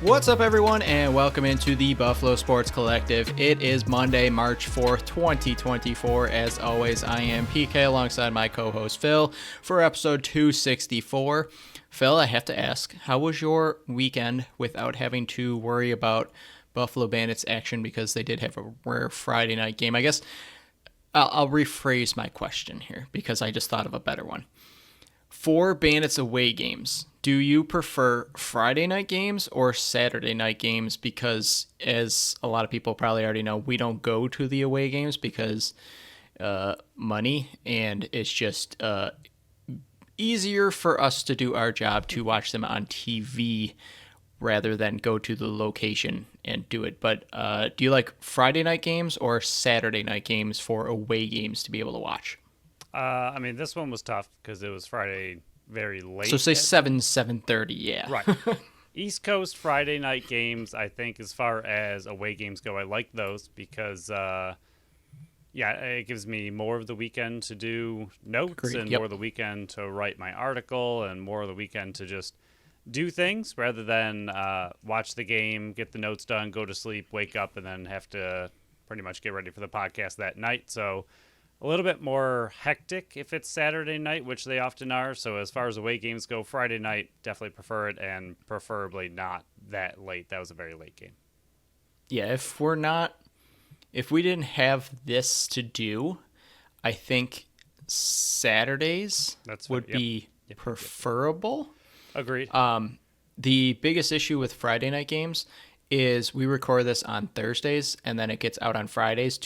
What's up, everyone, and welcome into the Buffalo Sports Collective. It is Monday, March 4th, 2024. As always, I am PK alongside my co-host Phil for episode 264. Phil, I have to ask, how was your weekend without having to worry about Buffalo Bandits action because they did have a rare Friday night game? I guess I'll rephrase my question here because I just thought of a better one. For Bandits away games, do you prefer Friday night games or Saturday night games? Because as a lot of people probably already know, we don't go to the away games because money, and it's just easier for us to do our job to watch them on TV rather than go to the location and do it. But do you like Friday night games or Saturday night games for away games to be able to watch? This one was tough because it was Friday very late. So say 7:30, yeah. Right. East Coast Friday night games, I think, as far as away games go, I like those because, it gives me more of the weekend to do notes. Agreed. And Yep. more of the weekend to write my article and more of the weekend to just do things rather than watch the game, get the notes done, go to sleep, wake up, and then have to pretty much get ready for the podcast that night. So a little bit more hectic if it's Saturday night, which they often are. So as far as away games go, Friday night, definitely prefer it, and preferably not that late. That was a very late game. Yeah, if we didn't have this to do, I think Saturdays would be preferable. Agreed. The biggest issue with Friday night games is we record this on Thursdays and then it gets out on Fridays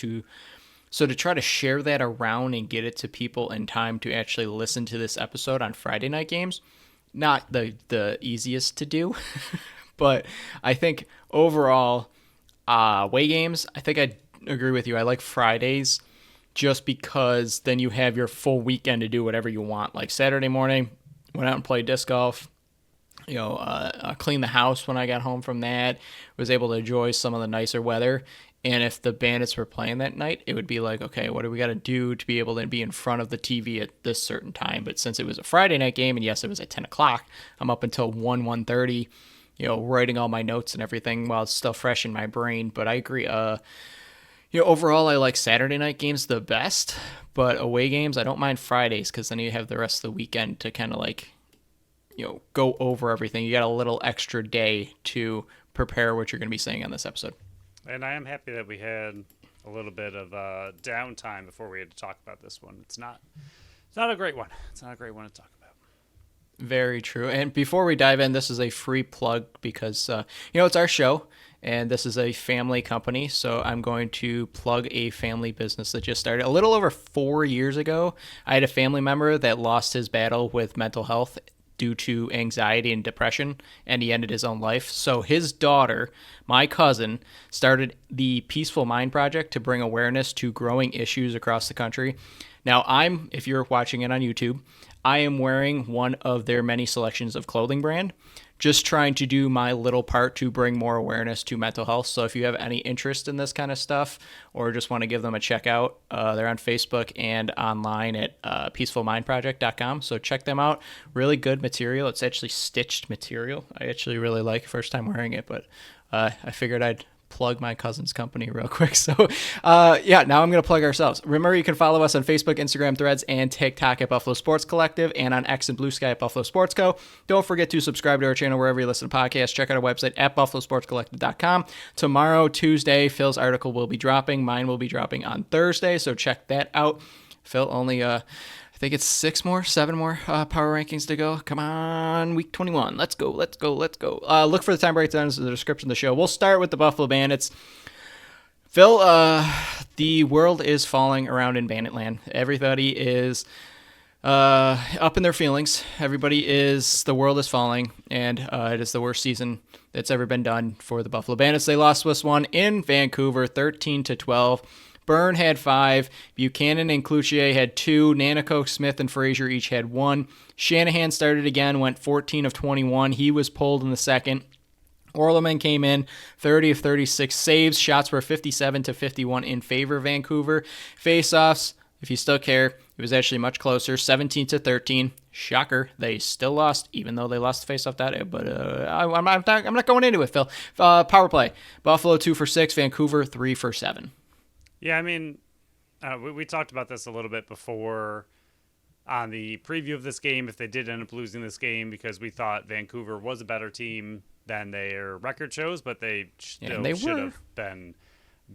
So to try to share that around and get it to people in time to actually listen to this episode on Friday night games, not the easiest to do. But I think overall, away games, I think I agree with you. I like Fridays just because then you have your full weekend to do whatever you want. Like Saturday morning, went out and played disc golf. Cleaned the house when I got home from that. Was able to enjoy some of the nicer weather. And if the Bandits were playing that night, it would be like, okay, what do we got to do to be able to be in front of the TV at this certain time? But since it was a Friday night game, and yes, it was at 10 o'clock, I'm up until 1:30, writing all my notes and everything while it's still fresh in my brain. But I agree. Overall, I like Saturday night games the best. But away games, I don't mind Fridays because then you have the rest of the weekend to kind of go over everything. You got a little extra day to prepare what you're going to be saying on this episode. And I am happy that we had a little bit of downtime before we had to talk about this one. It's not a great one. It's not a great one to talk about. Very true. And before we dive in, this is a free plug because, it's our show, and this is a family company. So I'm going to plug a family business that just started a little over 4 years ago. I had a family member that lost his battle with mental health due to anxiety and depression, and he ended his own life. So his daughter, my cousin, started the Peaceful Mind Project to bring awareness to growing issues across the country. Now, if you're watching it on YouTube, I am wearing one of their many selections of clothing brand, just trying to do my little part to bring more awareness to mental health. So if you have any interest in this kind of stuff or just want to give them a check out, they're on Facebook and online at peacefulmindproject.com. So check them out. Really good material. It's actually stitched material. I actually really like first time wearing it, but I figured I'd plug my cousin's company real quick. So now I'm going to plug ourselves. Remember, you can follow us on Facebook, Instagram, Threads, and TikTok at Buffalo Sports Collective, and on X and Blue Sky at Buffalo Sports Co. Don't forget to subscribe to our channel wherever you listen to podcasts. Check out our website at buffalosportscollective.com. Tomorrow, Tuesday, Phil's article will be dropping. Mine will be dropping on Thursday, so check that out. Phil, only I think it's 7 more power rankings to go. Come on, week 21. Let's go. Look for the time breakdowns in the description of the show. We'll start with the Buffalo Bandits. Phil, the world is falling around in Bandit land. Everybody is up in their feelings. The world is falling, and it is the worst season that's ever been done for the Buffalo Bandits. They lost this one in Vancouver, 13-12. Byrne had 5. Buchanan and Cloutier had 2. Nanaco, Smith, and Frazier each had 1. Shanahan started again, went 14 of 21. He was pulled in the second. Orleman came in 30 of 36 saves. Shots were 57-51 in favor of Vancouver. Faceoffs, If you still care, it was actually much closer, 17-13. Shocker, they still lost, even though they lost the faceoff that day. But I'm not going into it, Phil. Power play: Buffalo 2 for 6, Vancouver 3 for 7. Yeah, I mean, we talked about this a little bit before on the preview of this game. If they did end up losing this game, because we thought Vancouver was a better team than their record shows, but they still should have been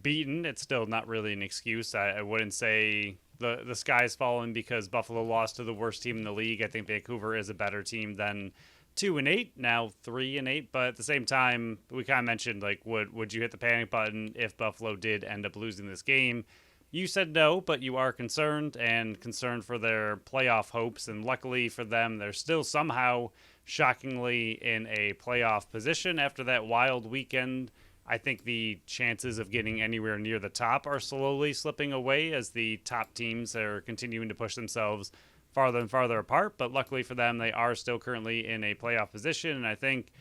beaten. It's still not really an excuse. I wouldn't say the sky's fallen because Buffalo lost to the worst team in the league. I think Vancouver is a better team than 2-8, now 3-8. But at the same time, we kind of mentioned, like, would you hit the panic button if Buffalo did end up losing this game? You said no, but you are concerned for their playoff hopes. And luckily for them, they're still somehow shockingly in a playoff position after that wild weekend. I think the chances of getting anywhere near the top are slowly slipping away as the top teams are continuing to push themselves farther and farther apart. But luckily for them, they are still currently in a playoff position. And I think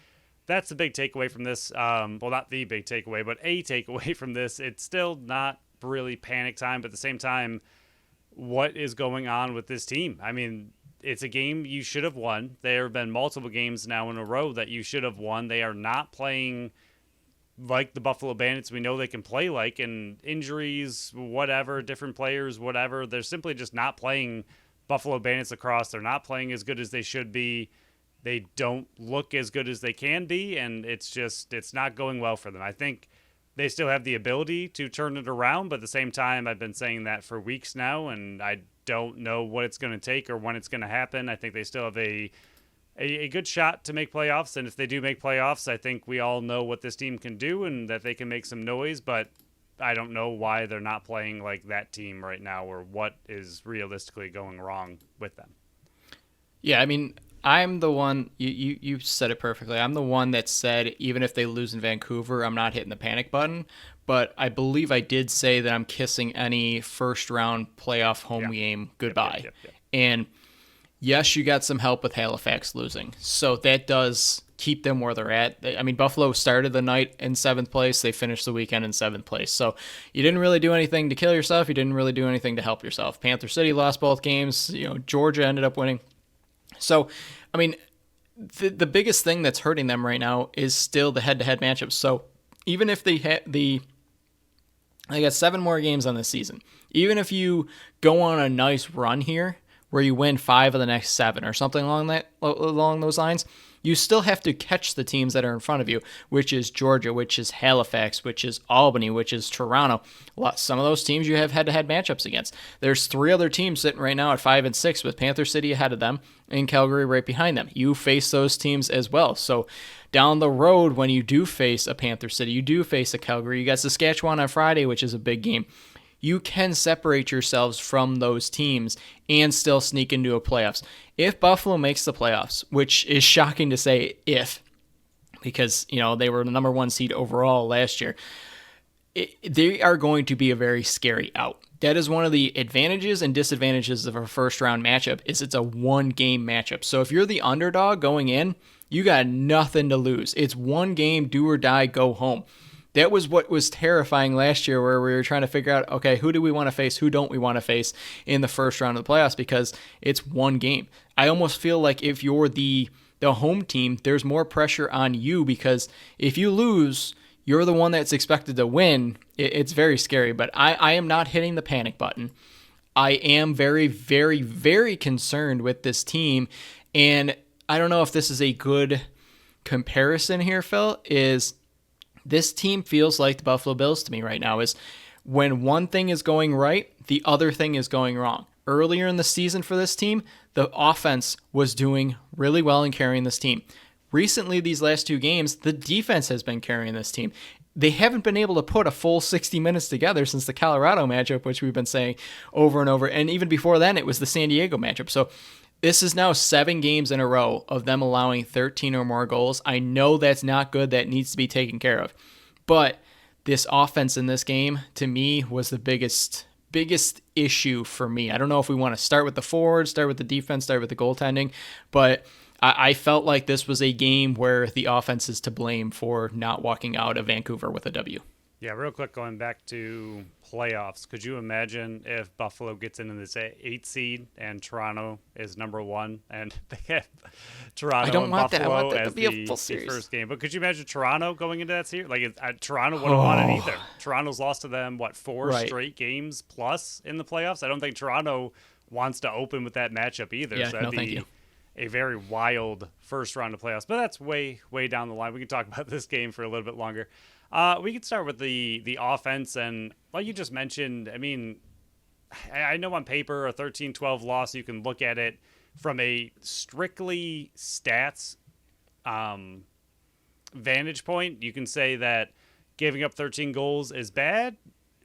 that's the big takeaway from this. Well, not the big takeaway, but a takeaway from this. It's still not really panic time, but at the same time, what is going on with this team? I mean, it's a game you should have won. There have been multiple games now in a row that you should have won. They are not playing like the Buffalo Bandits we know they can play like, and injuries, whatever, different players, whatever. They're simply just not playing Buffalo Bandits across. They're not playing as good as they should be. They don't look as good as they can be, and it's not going well for them. I think they still have the ability to turn it around, but at the same time, I've been saying that for weeks now, and I don't know what it's going to take or when it's going to happen. I think they still have a good shot to make playoffs, and if they do make playoffs, I think we all know what this team can do and that they can make some noise, but I don't know why they're not playing like that team right now or what is realistically going wrong with them. Yeah, I mean, I'm the one, you said it perfectly. I'm the one that said even if they lose in Vancouver, I'm not hitting the panic button. But I believe I did say that I'm kissing any first-round playoff home game goodbye. Yep. And yes, you got some help with Halifax losing. So that does keep them where they're at. I mean, Buffalo started the night in 7th place. They finished the weekend in 7th place. So you didn't really do anything to kill yourself. You didn't really do anything to help yourself. Panther City lost both games. Georgia ended up winning. So, I mean, the biggest thing that's hurting them right now is still the head-to-head matchups. So even if they got 7 more games on this season, even if you go on a nice run here where you win 5 of the next 7 or something along those lines, you still have to catch the teams that are in front of you, which is Georgia, which is Halifax, which is Albany, which is Toronto. Some of those teams you have head-to-head matchups against. There's 3 other teams sitting right now at 5 and 6 with Panther City ahead of them and Calgary right behind them. You face those teams as well. So down the road, when you do face a Panther City, you do face a Calgary, you got Saskatchewan on Friday, which is a big game. You can separate yourselves from those teams and still sneak into a playoffs. If Buffalo makes the playoffs, which is shocking to say if, because they were the number 1 seed overall last year, they are going to be a very scary out. That is one of the advantages and disadvantages of a first-round matchup is it's a one-game matchup. So if you're the underdog going in, you got nothing to lose. It's one game, do or die, go home. That was what was terrifying last year where we were trying to figure out, okay, who do we want to face? Who don't we want to face in the first round of the playoffs because it's one game. I almost feel like if you're the home team, there's more pressure on you because if you lose, you're the one that's expected to win. It's very scary, but I am not hitting the panic button. I am very, very, very concerned with this team, and I don't know if this is a good comparison here, Phil, is this team feels like the Buffalo Bills to me right now is when one thing is going right, the other thing is going wrong. Earlier in the season for this team, the offense was doing really well in carrying this team. Recently, these last 2 games, the defense has been carrying this team. They haven't been able to put a full 60 minutes together since the Colorado matchup, which we've been saying over and over. And even before then, it was the San Diego matchup. So this is now 7 games in a row of them allowing 13 or more goals. I know that's not good. That needs to be taken care of. But this offense in this game, to me, was the biggest issue for me. I don't know if we want to start with the forwards, start with the defense, start with the goaltending, but I felt like this was a game where the offense is to blame for not walking out of Vancouver with a W. Yeah, real quick, going back to playoffs, could you imagine if Buffalo gets into this 8 seed and Toronto is number 1 and they have I Toronto don't and want that. I want Buffalo that to as be a the, full the series. first game? But could you imagine Toronto going into that series? Like, Toronto wouldn't want it either. Toronto's lost to them, 4 Right. straight games plus in the playoffs? I don't think Toronto wants to open with that matchup either. Yeah, So no, that'd thank be you. a very wild first round of playoffs. But that's way, way down the line. We can talk about this game for a little bit longer. We can start with the offense, and like you just mentioned, I mean, I know on paper a 13-12 loss, you can look at it from a strictly stats vantage point. You can say that giving up 13 goals is bad,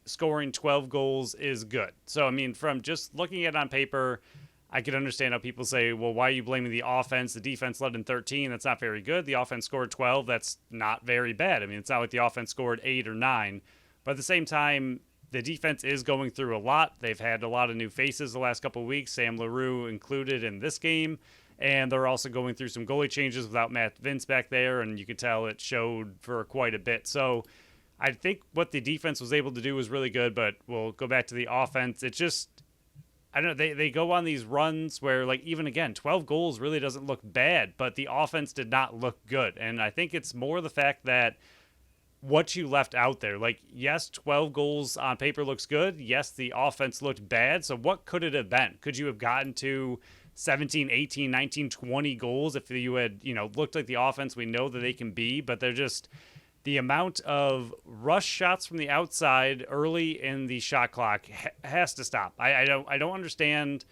scoring 12 goals is good. So, I mean, from just looking at it on paper, I could understand how people say, well, why are you blaming the offense? The defense led in 13. That's not very good. The offense scored 12. That's not very bad. I mean, it's not like the offense scored 8 or 9. But at the same time, the defense is going through a lot. They've had a lot of new faces the last couple of weeks, Sam LaRue included in this game. And they're also going through some goalie changes without Matt Vince back there. And you could tell it showed for quite a bit. So I think what the defense was able to do was really good. But we'll go back to the offense. It's just, I don't know, they go on these runs where, like, even again, 12 goals really doesn't look bad, but the offense did not look good. And I think it's more the fact that what you left out there, like, yes, 12 goals on paper looks good. Yes, the offense looked bad. So what could it have been? Could you have gotten to 17, 18, 19, 20 goals if you had, looked like the offense we know that they can be, but they're just, the amount of rush shots from the outside early in the shot clock has to stop. I don't understand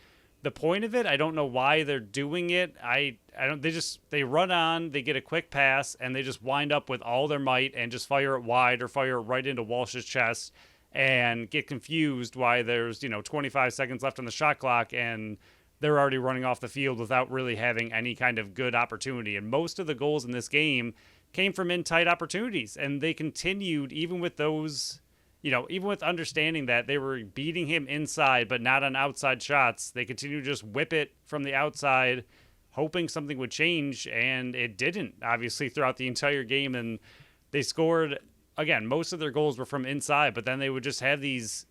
the point of it. I don't know why they're doing it. They run on, they get a quick pass, and they just wind up with all their might and just fire it wide or fire it right into Walsh's chest and get confused why there's, 25 seconds left on the shot clock and they're already running off the field without really having any kind of good opportunity. And most of the goals in this game came from in tight opportunities, and they continued even with those, even with understanding that they were beating him inside but not on outside shots. They continued to just whip it from the outside, hoping something would change, and it didn't, obviously, throughout the entire game. And they scored, again, most of their goals were from inside, but then they would just have these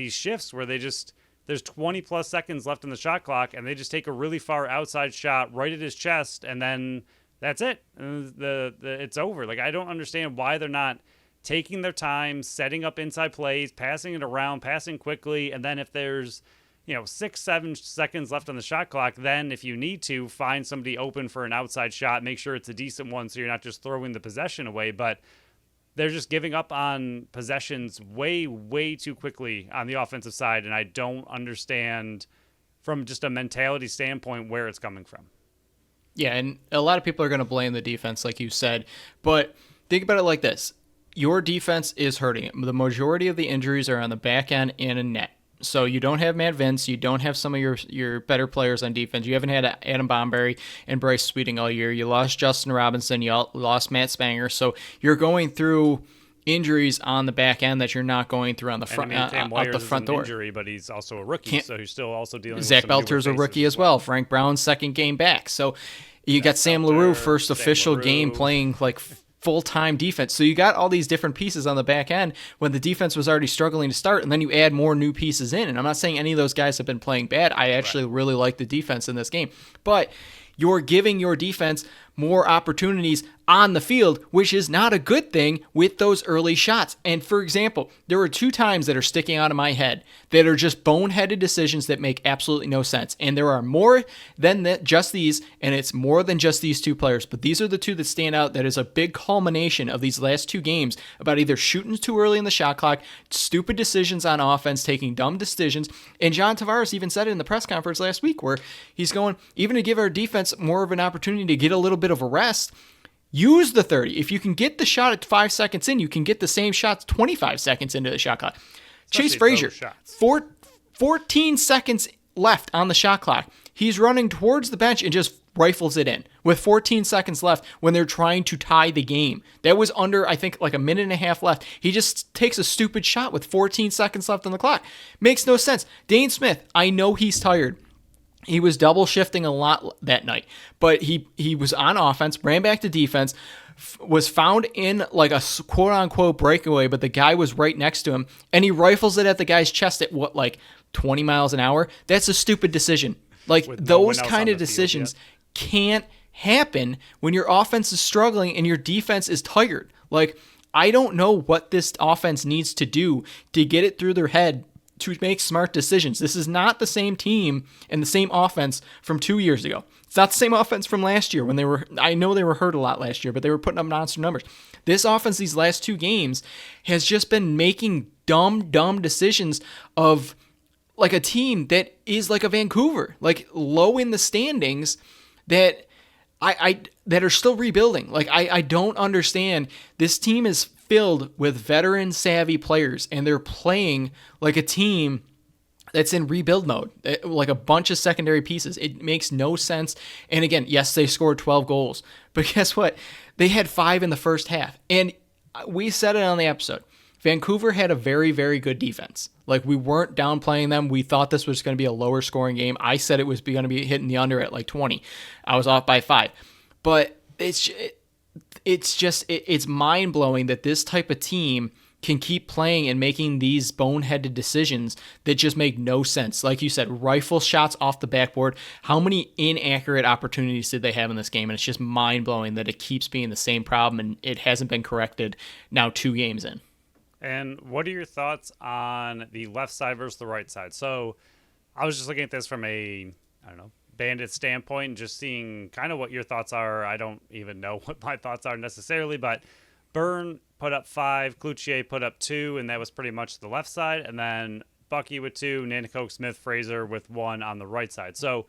shifts where there's 20 plus seconds left in the shot clock, and they just take a really far outside shot right at his chest, and then that's it. It's over. Like, I don't understand why they're not taking their time, setting up inside plays, passing it around, passing quickly, and then if there's 6-7 seconds left on the shot clock, then if you need to, find somebody open for an outside shot, make sure it's a decent one so you're not just throwing the possession away. But they're just giving up on possessions way, way too quickly on the offensive side, and I don't understand from just a mentality standpoint where it's coming from. Yeah, and a lot of people are going to blame the defense, like you said, but think about it like this. Your defense is hurting it. The majority of the injuries are on the back end and in net. So you don't have Matt Vince. You don't have some of your better players on defense. You haven't had Adam Bomberry and Bryce Sweeting all year. You lost Justin Robinson. You lost Matt Spanger. So you're going through injuries on the back end that you're not going through on the front, out the front door. Injury, but he's also a rookie, so he's still also dealing Zach with some Belter's a rookie as well. Frank Brown's second game back. So you got Sam LaRue, first official game playing like full-time defense. So you got all these different pieces on the back end when the defense was already struggling to start, and then you add more new pieces in. And I'm not saying any of those guys have been playing bad. I actually really like the defense in this game. But you're giving your defense more opportunities on the field, which is not a good thing with those early shots. And for example, there were 2 times that are sticking out of my head that are just boneheaded decisions that make absolutely no sense. And there are more than just these, and it's more than just these 2 players. But these are the 2 that stand out. That is a big culmination of these last 2 games about either shooting too early in the shot clock, stupid decisions on offense, taking dumb decisions. And John Tavares even said it in the press conference last week where he's going, even to give our defense more of an opportunity to get a little bit of a rest, use the 30. If you can get the shot at 5 seconds in, you can get the same shots 25 seconds into the shot clock. Chase Frazier, 14 seconds left on the shot clock. He's running towards the bench and just rifles it in with 14 seconds left when they're trying to tie the game. That was under, I think, like a minute and a half left. He just takes a stupid shot with 14 seconds left on the clock. Makes no sense. Dane Smith, I know he's tired. He was double shifting a lot that night, but he was on offense, ran back to defense, was found in like a quote unquote breakaway, but the guy was right next to him, and he rifles it at the guy's chest at what, like 20 miles an hour. That's a stupid decision. Like With no one those else kind on of the field decisions yet. can't happen when your offense is struggling and your defense is tired. Like, I don't know what this offense needs to do to get it through their head to make smart decisions. This is not the same team and the same offense from 2 years ago. It's not the same offense from last year when I know they were hurt a lot last year, but they were putting up monster numbers. This offense these last 2 games has just been making dumb decisions of like a team that is like a Vancouver, like low in the standings, that that are still rebuilding. Like I don't understand. This team is filled with veteran savvy players, and they're playing like a team that's in rebuild mode, like a bunch of secondary pieces. It makes no sense. And again, yes, they scored 12 goals, but guess what? They had 5 in the first half. And we said it on the episode. Vancouver had a very, very good defense. Like, we weren't downplaying them. We thought this was going to be a lower scoring game. I said it was going to be hitting the under at like 20. I was off by 5. But it's mind blowing that this type of team can keep playing and making these boneheaded decisions that just make no sense. Like you said, rifle shots off the backboard. How many inaccurate opportunities did they have in this game? And it's just mind blowing that it keeps being the same problem and it hasn't been corrected now 2 games in. And what are your thoughts on the left side versus the right side? So I was just looking at this from a, I don't know, Bandit standpoint and just seeing kind of what your thoughts are. I don't even know what my thoughts are necessarily, but Byrne put up 5, Cloutier put up 2, and that was pretty much the left side. And then Bucky with 2, Nanticoke, Smith, Fraser with 1 on the right side. So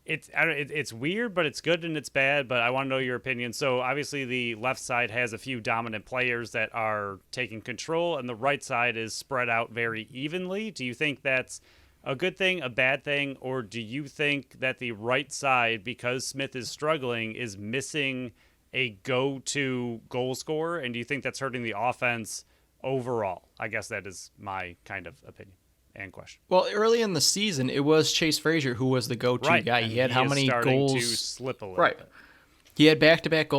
it's weird, but it's good and it's bad. But I want to know your opinion. So obviously the left side has a few dominant players that are taking control, and the right side is spread out very evenly. Do you think that's a good thing, a bad thing, or do you think that the right side, because Smith is struggling, is missing a go-to goal scorer? And do you think that's hurting the offense overall? I guess that is my kind of opinion and question. Well, early in the season, it was Chase Frazier who was the go-to guy. And He had he how is many starting goals? to slip a little Right. bit. He had back-to-back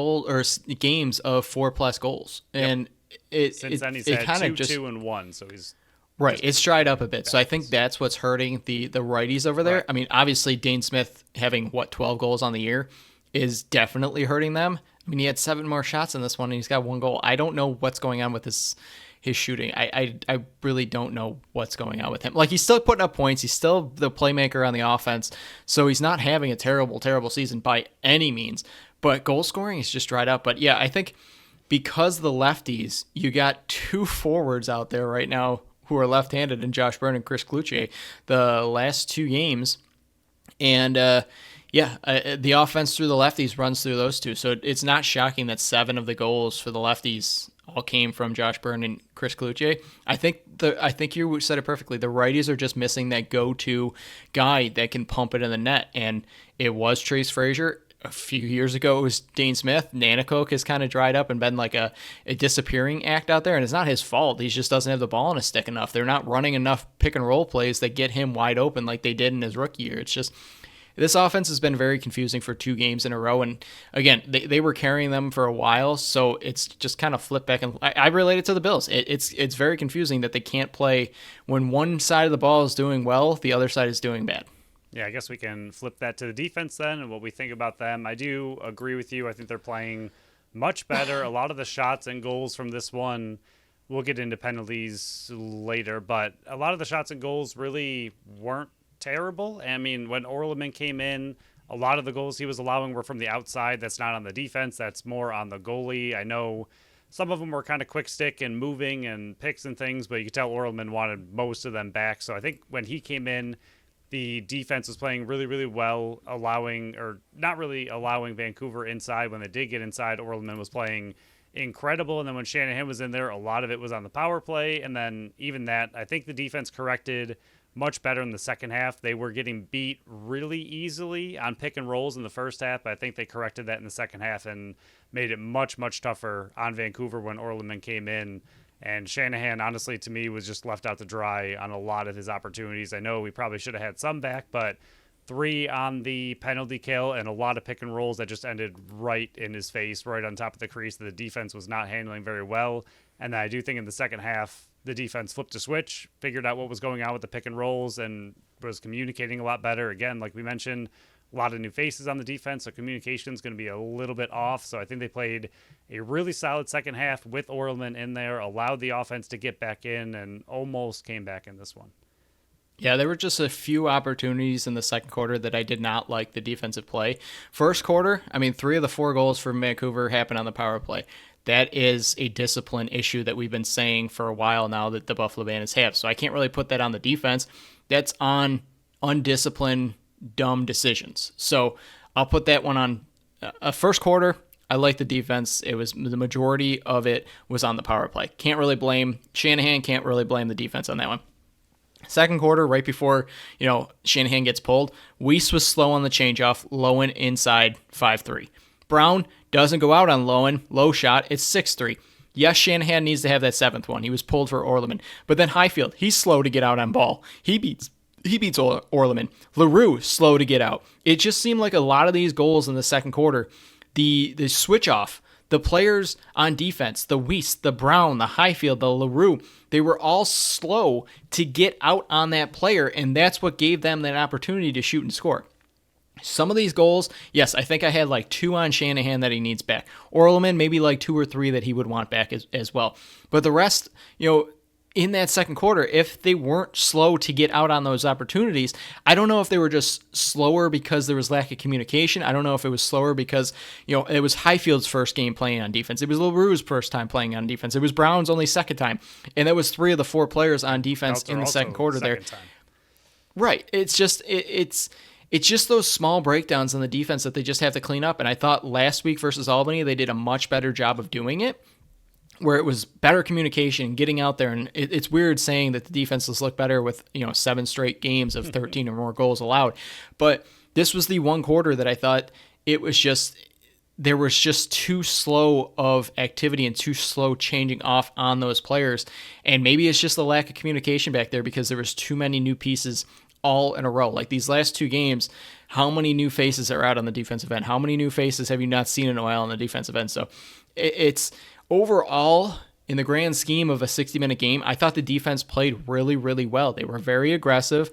games of 4+ goals, and Since then he's it had kind 2, of just 2, and 1, so he's right. It's dried up a bit, so I think that's what's hurting the righties over there. Right. I mean, obviously Dane Smith having 12 goals on the year is definitely hurting them. I mean, he had 7 more shots in this one, and he's got 1 goal. I don't know what's going on with his shooting. I really don't know what's going on with him. Like, he's still putting up points. He's still the playmaker on the offense, so he's not having a terrible season by any means. But goal scoring is just dried up. But yeah, I think because the lefties, you got 2 forwards out there right now who are left-handed in Josh Byrne and Chris Cloutier the last 2 games. And the offense through the lefties runs through those 2. So it's not shocking that 7 of the goals for the lefties all came from Josh Byrne and Chris Cloutier. I think you said it perfectly. The righties are just missing that go-to guy that can pump it in the net. And it was Chase Frazier. A few years ago, it was Dane Smith. Nanticoke has kind of dried up and been like a disappearing act out there, and it's not his fault. He just doesn't have the ball in his stick enough. They're not running enough pick-and-roll plays that get him wide open like they did in his rookie year. It's just this offense has been very confusing for 2 games in a row, and again, they were carrying them for a while, so it's just kind of flipped back. And I relate it to the Bills. It's very confusing that they can't play when one side of the ball is doing well, the other side is doing bad. Yeah, I guess we can flip that to the defense then and what we think about them. I do agree with you. I think they're playing much better. A lot of the shots and goals from this one, we'll get into penalties later, but a lot of the shots and goals really weren't terrible. I mean, when Orleman came in, a lot of the goals he was allowing were from the outside. That's not on the defense. That's more on the goalie. I know some of them were kind of quick stick and moving and picks and things, but you could tell Orleman wanted most of them back. So I think when he came in, the defense was playing really, really well, not really allowing Vancouver inside. When they did get inside, Orleman was playing incredible. And then when Shanahan was in there, a lot of it was on the power play. And then even that, I think the defense corrected much better in the second half. They were getting beat really easily on pick and rolls in the first half, but I think they corrected that in the second half and made it much, much tougher on Vancouver when Orleman came in. And Shanahan, honestly, to me, was just left out to dry on a lot of his opportunities. I know we probably should have had some back, but 3 on the penalty kill, and a lot of pick and rolls that just ended right in his face, right on top of the crease that the defense was not handling very well. And I do think in the second half, the defense flipped a switch, figured out what was going on with the pick and rolls, and was communicating a lot better. Again, like we mentioned, a lot of new faces on the defense, so communication is going to be a little bit off. So I think they played a really solid second half with Orleman in there, allowed the offense to get back in, and almost came back in this one. Yeah, there were just a few opportunities in the second quarter that I did not like the defensive play. First quarter, 3 of the 4 goals for Vancouver happened on the power play. That is a discipline issue that we've been saying for a while now that the Buffalo Bandits have. So I can't really put that on the defense. That's on undisciplined, dumb decisions. So I'll put that one on first quarter. I like the defense. It was the majority of it was on the power play. Can't really blame Shanahan. Can't really blame the defense on that one. Second quarter, right before Shanahan gets pulled, Weiss was slow on the changeoff. Lowen inside 5-3. Brown doesn't go out on Lowen. Low shot. It's 6-3. Yes, Shanahan needs to have that 7th one. He was pulled for Orleman. But then Highfield, he's slow to get out on ball. He beats Orleman. LaRue, slow to get out. It just seemed like a lot of these goals in the second quarter, the switch off, the players on defense, the Weiss, the Brown, the Highfield, the LaRue, they were all slow to get out on that player, and that's what gave them that opportunity to shoot and score. Some of these goals, yes, I think I had like 2 on Shanahan that he needs back. Orleman, maybe like 2 or 3 that he would want back as well. But the rest, in that second quarter, if they weren't slow to get out on those opportunities, I don't know if they were just slower because there was lack of communication. I don't know if it was slower because, it was Highfield's first game playing on defense. It was LaRue's first time playing on defense. It was Brown's only second time. And that was 3 of the 4 players on defense in the second quarter there. Time. Right. It's just, it's just those small breakdowns in the defense that they just have to clean up. And I thought last week versus Albany, they did a much better job of doing it, where it was better communication, getting out there. And it's weird saying that the defenses look better with 7 straight games of 13 or more goals allowed. But this was the one quarter that I thought there was just too slow of activity and too slow changing off on those players. And maybe it's just the lack of communication back there because there was too many new pieces all in a row. Like these last 2 games, how many new faces are out on the defensive end? How many new faces have you not seen in a while on the defensive end? So it's overall, in the grand scheme of a 60-minute game, I thought the defense played really, really well. They were very aggressive,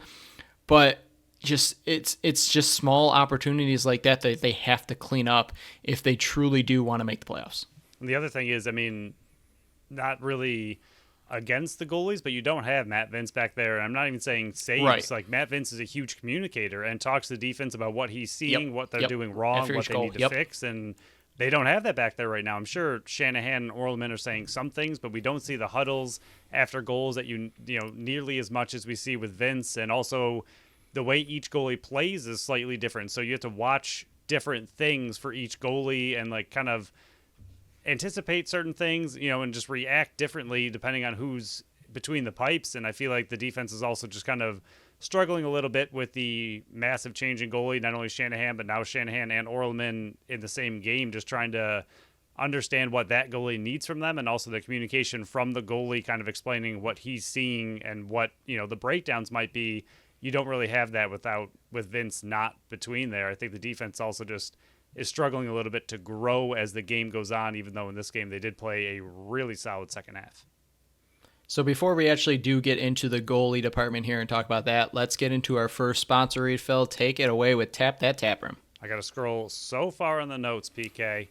but it's just small opportunities like that they have to clean up if they truly do want to make the playoffs. And the other thing is, not really against the goalies, but you don't have Matt Vince back there. And I'm not even saying saves. Right. Like Matt Vince is a huge communicator and talks to the defense about what he's seeing, what they're doing wrong, what they need to fix. And they don't have that back there right now. I'm sure Shanahan and Orleman are saying some things, but we don't see the huddles after goals that nearly as much as we see with Vince. And also the way each goalie plays is slightly different. So you have to watch different things for each goalie and like kind of anticipate certain things, and just react differently depending on who's between the pipes. And I feel like the defense is also just kind of struggling a little bit with the massive change in goalie, not only Shanahan, but now Shanahan and Orleman in the same game, just trying to understand what that goalie needs from them, and also the communication from the goalie kind of explaining what he's seeing and what, the breakdowns might be. You don't really have that with Vince not between there. I think the defense also just is struggling a little bit to grow as the game goes on, even though in this game they did play a really solid second half. So before we actually do get into the goalie department here and talk about that, let's get into our first sponsor read. Phil, take it away with Tap That Tap Room. I got to scroll so far on the notes, PK.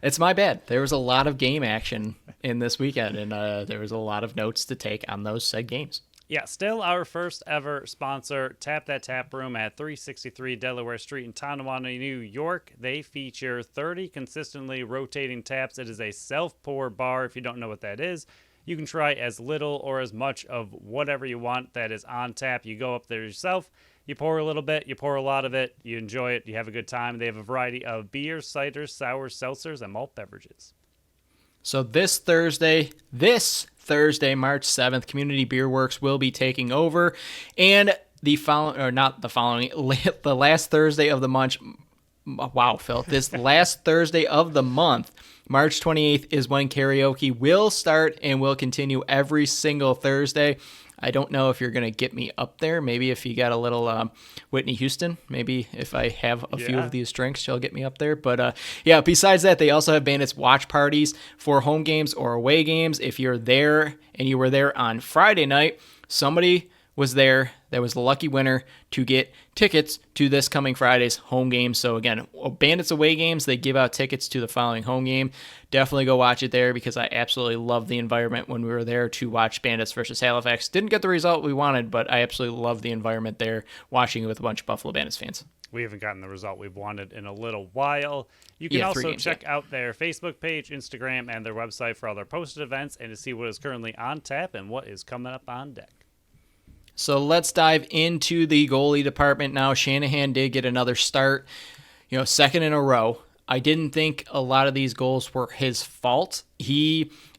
It's my bad. There was a lot of game action in this weekend, and there was a lot of notes to take on those said games. Yeah, still our first ever sponsor, Tap That Tap Room at 363 Delaware Street in Tonawanda, New York. They feature 30 consistently rotating taps. It is a self-pour bar. If you don't know what that is, you can try as little or as much of whatever you want that is on tap. You go up there yourself, you pour a little bit, you pour a lot of it, you enjoy it, you have a good time. They have a variety of beers, ciders, sours, seltzers, and malt beverages. So this Thursday, March 7th, Community Beer Works will be taking over, and the last Thursday of the month. Wow, Phil, this last Thursday of the month, March 28th, is when karaoke will start and will continue every single Thursday. I don't know if you're going to get me up there. Maybe if you got a little Whitney Houston, maybe if I have a few Yeah. of these drinks, she'll get me up there. But yeah, besides that, they also have Bandits watch parties for home games or away games. If you're there and you were there on Friday night, somebody was there that was the lucky winner to get tickets to this coming Friday's home game. So again, Bandits away games, they give out tickets to the following home game. Definitely go watch it there because I absolutely love the environment when we were there to watch Bandits versus Halifax. Didn't get the result we wanted, but I absolutely love the environment there, watching it with a bunch of Buffalo Bandits fans. We haven't gotten the result we've wanted in a little while. You can Yeah, also 3 games, check out their Facebook page, Instagram, and their website for all their posted events and to see what is currently on tap and what is coming up on deck. So let's dive into the goalie department now. Shanahan did get another start, second in a row. I didn't think a lot of these goals were his fault.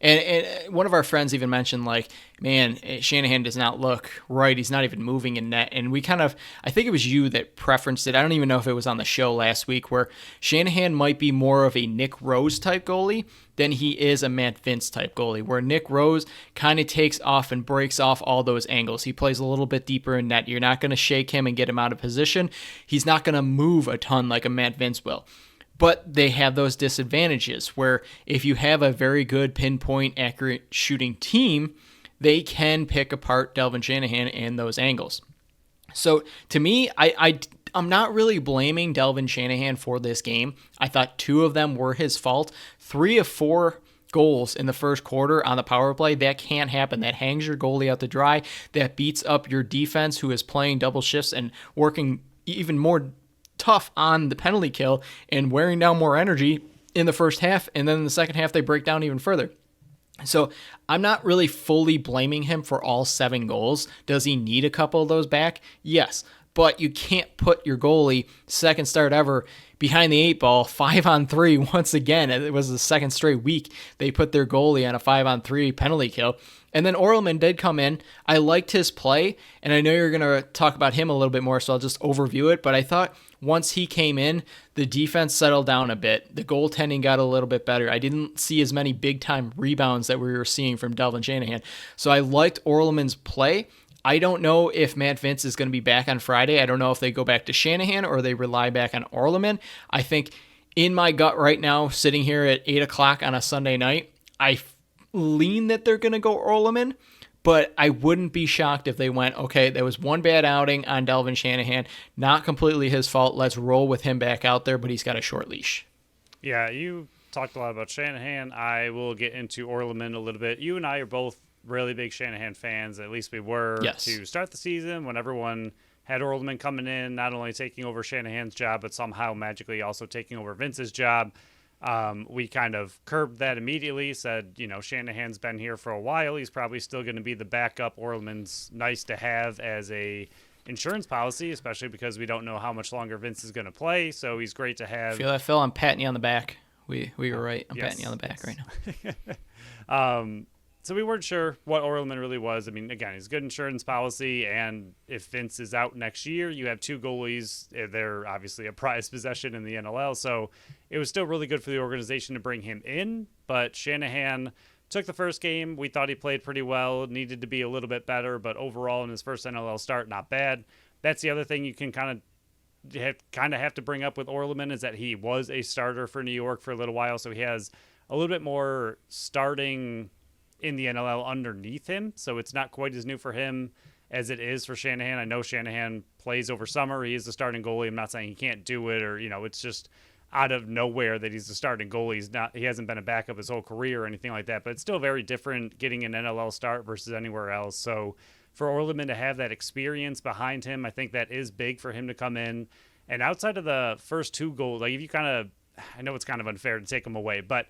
And one of our friends even mentioned, like, man, Shanahan does not look right. He's not even moving in net. And I think it was you that preferenced it. I don't even know if it was on the show last week, where Shanahan might be more of a Nick Rose type goalie than he is a Matt Vince type goalie, where Nick Rose kind of takes off and breaks off all those angles. He plays a little bit deeper in net. You're not going to shake him and get him out of position. He's not going to move a ton like a Matt Vince will. But they have those disadvantages where if you have a very good pinpoint accurate shooting team, they can pick apart Delvin Shanahan and those angles. So to me, I'm not really blaming Delvin Shanahan for this game. I thought 2 of them were his fault. 3 of 4 goals in the first quarter on the power play, that can't happen. That hangs your goalie out to dry. That beats up your defense, who is playing double shifts and working even more tough on the penalty kill and wearing down more energy in the first half, and then in the second half they break down even further. So I'm not really fully blaming him for all 7 goals. Does he need a couple of those back? Yes, but you can't put your goalie, second start ever, behind the 8 ball, 5-on-3 once again. It was the second straight week they put their goalie on a 5-on-3 penalty kill. And then Orleman did come in. I liked his play, and I know you're going to talk about him a little bit more, so I'll just overview it. But I thought once he came in, the defense settled down a bit. The goaltending got a little bit better. I didn't see as many big-time rebounds that we were seeing from Delvin Shanahan. So I liked Orleman's play. I don't know if Matt Vince is going to be back on Friday. I don't know if they go back to Shanahan or they rely back on Orleman. I think in my gut right now, sitting here at 8 o'clock on a Sunday night, I lean that they're going to go Orleman, but I wouldn't be shocked if they went, okay, there was one bad outing on Delvin Shanahan, not completely his fault. Let's roll with him back out there, but he's got a short leash. Yeah, you talked a lot about Shanahan. I will get into Orleman a little bit. You and I are both really big Shanahan fans. At least we were to start the season when everyone had Orleman coming in, not only taking over Shanahan's job, but somehow magically also taking over Vince's job. We kind of curbed that immediately, said, Shanahan's been here for a while. He's probably still going to be the backup. Orleman's nice to have as a insurance policy, especially because we don't know how much longer Vince is going to play. So he's great to have. Feel that, Phil? I'm patting you on the back. We were right. I'm patting you on the back right now. So we weren't sure what Orleman really was. I mean, again, he's good insurance policy, and if Vince is out next year, you have 2 goalies. They're obviously a prized possession in the NLL, so it was still really good for the organization to bring him in, but Shanahan took the first game. We thought he played pretty well, needed to be a little bit better, but overall in his first NLL start, not bad. That's the other thing you can kind of have to bring up with Orleman, is that he was a starter for New York for a little while, so he has a little bit more starting in the NLL underneath him, so it's not quite as new for him as it is for Shanahan. I know Shanahan plays over summer. He is the starting goalie. I'm not saying he can't do it, or it's just out of nowhere that he's the starting goalie. He hasn't been a backup his whole career or anything like that, but it's still very different getting an NLL start versus anywhere else. So for Orleman to have that experience behind him, I think that is big for him to come in. And outside of the first 2 goals, like if you I know it's kind of unfair to take them away, but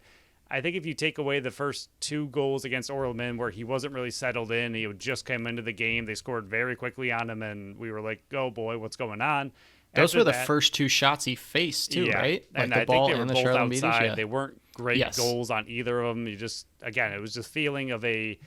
I think if you take away the first 2 goals against Orleman where he wasn't really settled in, he would just come into the game, they scored very quickly on him, and we were like, oh boy, what's going on? Those were the first 2 shots he faced too, right? Like and the ball think they were both outside. Yeah. They weren't great goals on either of them. You just, again, it was just feeling of a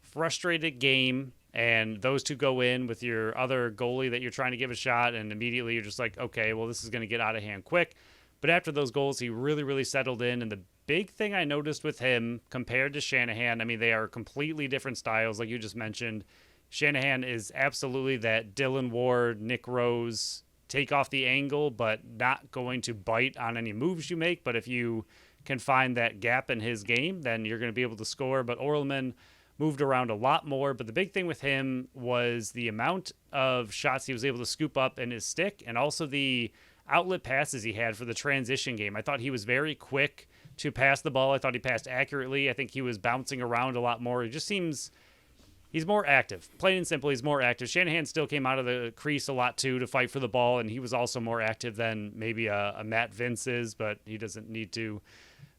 frustrated game, and those 2 go in with your other goalie that you're trying to give a shot, and immediately you're just like, okay, well, this is going to get out of hand quick. But after those goals, he really, really settled in, and the big thing I noticed with him compared to Shanahan, I mean, they are completely different styles, like you just mentioned. Shanahan is absolutely that Dylan Ward, Nick Rose, take off the angle, but not going to bite on any moves you make. But if you can find that gap in his game, then you're going to be able to score. But Orleman moved around a lot more. But the big thing with him was the amount of shots he was able to scoop up in his stick, and also the outlet passes he had for the transition game. I thought he was very quick to pass the ball. I thought he passed accurately. I think he was bouncing around a lot more. He just seems he's more active. Plain and simple, he's more active. Shanahan still came out of the crease a lot too to fight for the ball, and he was also more active than maybe a Matt Vince is, but he doesn't need to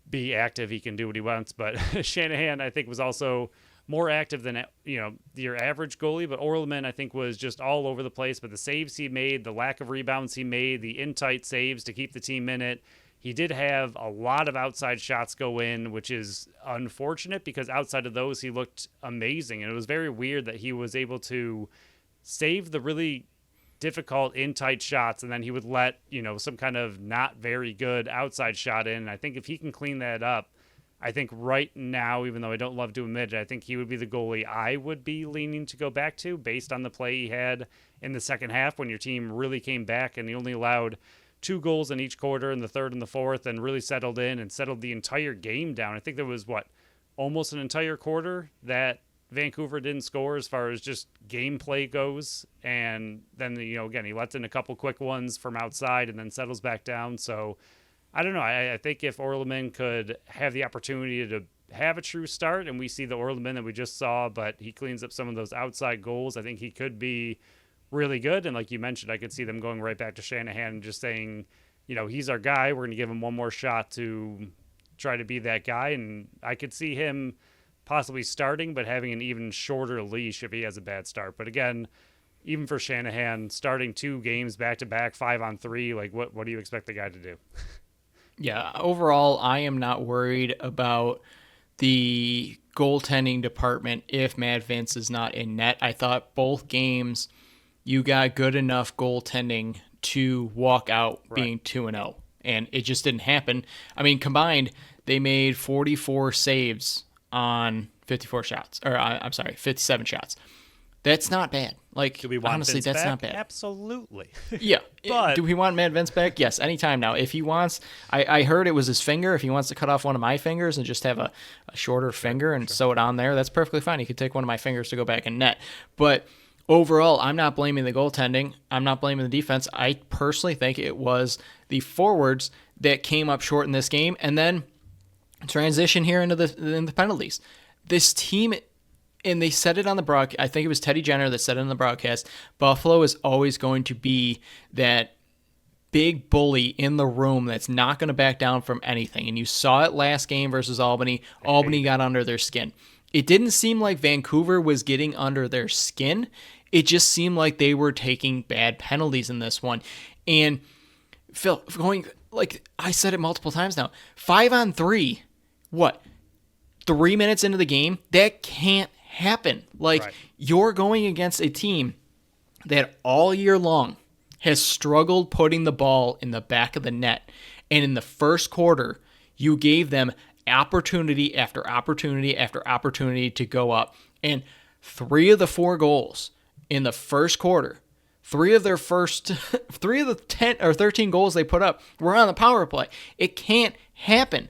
be active. He can do what he wants. But Shanahan, I think, was also more active than your average goalie. But Orleman, I think, was just all over the place. But the saves he made, the lack of rebounds he made, the in-tight saves to keep the team in it. He did have a lot of outside shots go in, which is unfortunate because outside of those, he looked amazing. And it was very weird that he was able to save the really difficult in-tight shots, and then he would let, some kind of not very good outside shot in. And I think if he can clean that up, I think right now, even though I don't love to admit it, I think he would be the goalie I would be leaning to go back to based on the play he had in the second half when your team really came back and he only allowed 2 goals in each quarter, in the third and the fourth, and really settled in and settled the entire game down. I think there was, almost an entire quarter that Vancouver didn't score as far as just gameplay goes. And then, again, he lets in a couple quick ones from outside and then settles back down. So I don't know. I think if Orleman could have the opportunity to have a true start and we see the Orleman that we just saw, but he cleans up some of those outside goals, I think he could be really good. And like you mentioned, I could see them going right back to Shanahan and just saying, he's our guy. We're going to give him one more shot to try to be that guy. And I could see him possibly starting, but having an even shorter leash if he has a bad start. But again, even for Shanahan, starting 2 games back-to-back, 5-on-3, what do you expect the guy to do? Yeah, overall, I am not worried about the goaltending department if Matt Vince is not in net. I thought both games you got good enough goaltending to walk out being 2-0, and it just didn't happen. I mean, combined, they made 44 saves on 54 shots, or I'm sorry, 57 shots. That's not bad. Do we want honestly, Vince that's back? not bad. Absolutely. Yeah. But do we want Matt Vince back? Yes, anytime now. If he wants, I heard it was his finger. If he wants to cut off one of my fingers and just have a shorter finger and sew it on there, that's perfectly fine. He could take one of my fingers to go back in net. But overall, I'm not blaming the goaltending. I'm not blaming the defense. I personally think it was the forwards that came up short in this game, and then transition here into the penalties. This team, and they said it on the broadcast, I think it was Teddy Jenner that said it on the broadcast, Buffalo is always going to be that big bully in the room that's not going to back down from anything. And you saw it last game versus Albany. Albany got under their skin. It didn't seem like Vancouver was getting under their skin. It just seemed like they were taking bad penalties in this one. And Phil, I said it multiple times now, 5-on-3, 3 minutes into the game? That can't happen. You're going against a team that all year long has struggled putting the ball in the back of the net. And in the first quarter, you gave them opportunity after opportunity after opportunity to go up. And 3 of the 4 goals in the first quarter, 3 of the 10 or 13 goals they put up were on the power play. It can't happen.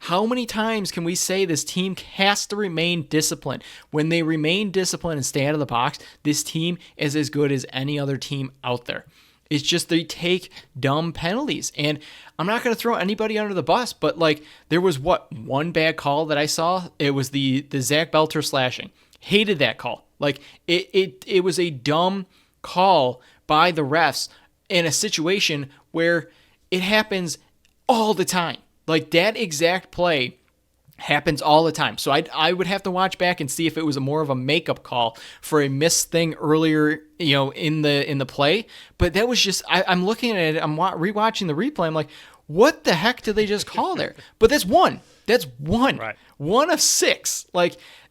How many times can we say this team has to remain disciplined? When they remain disciplined and stay out of the box, this team is as good as any other team out there. It's just they take dumb penalties. And I'm not going to throw anybody under the bus, but there was one bad call that I saw? It was the Zach Belter slashing. Hated that call. It was a dumb call by the refs in a situation where it happens all the time. That exact play happens all the time. So I would have to watch back and see if it was more of a makeup call for a missed thing earlier, in the play. But that was just, I'm looking at it, I'm rewatching the replay. I'm like, what the heck did they just call there? But that's one. That's one. Right. 1 of 6.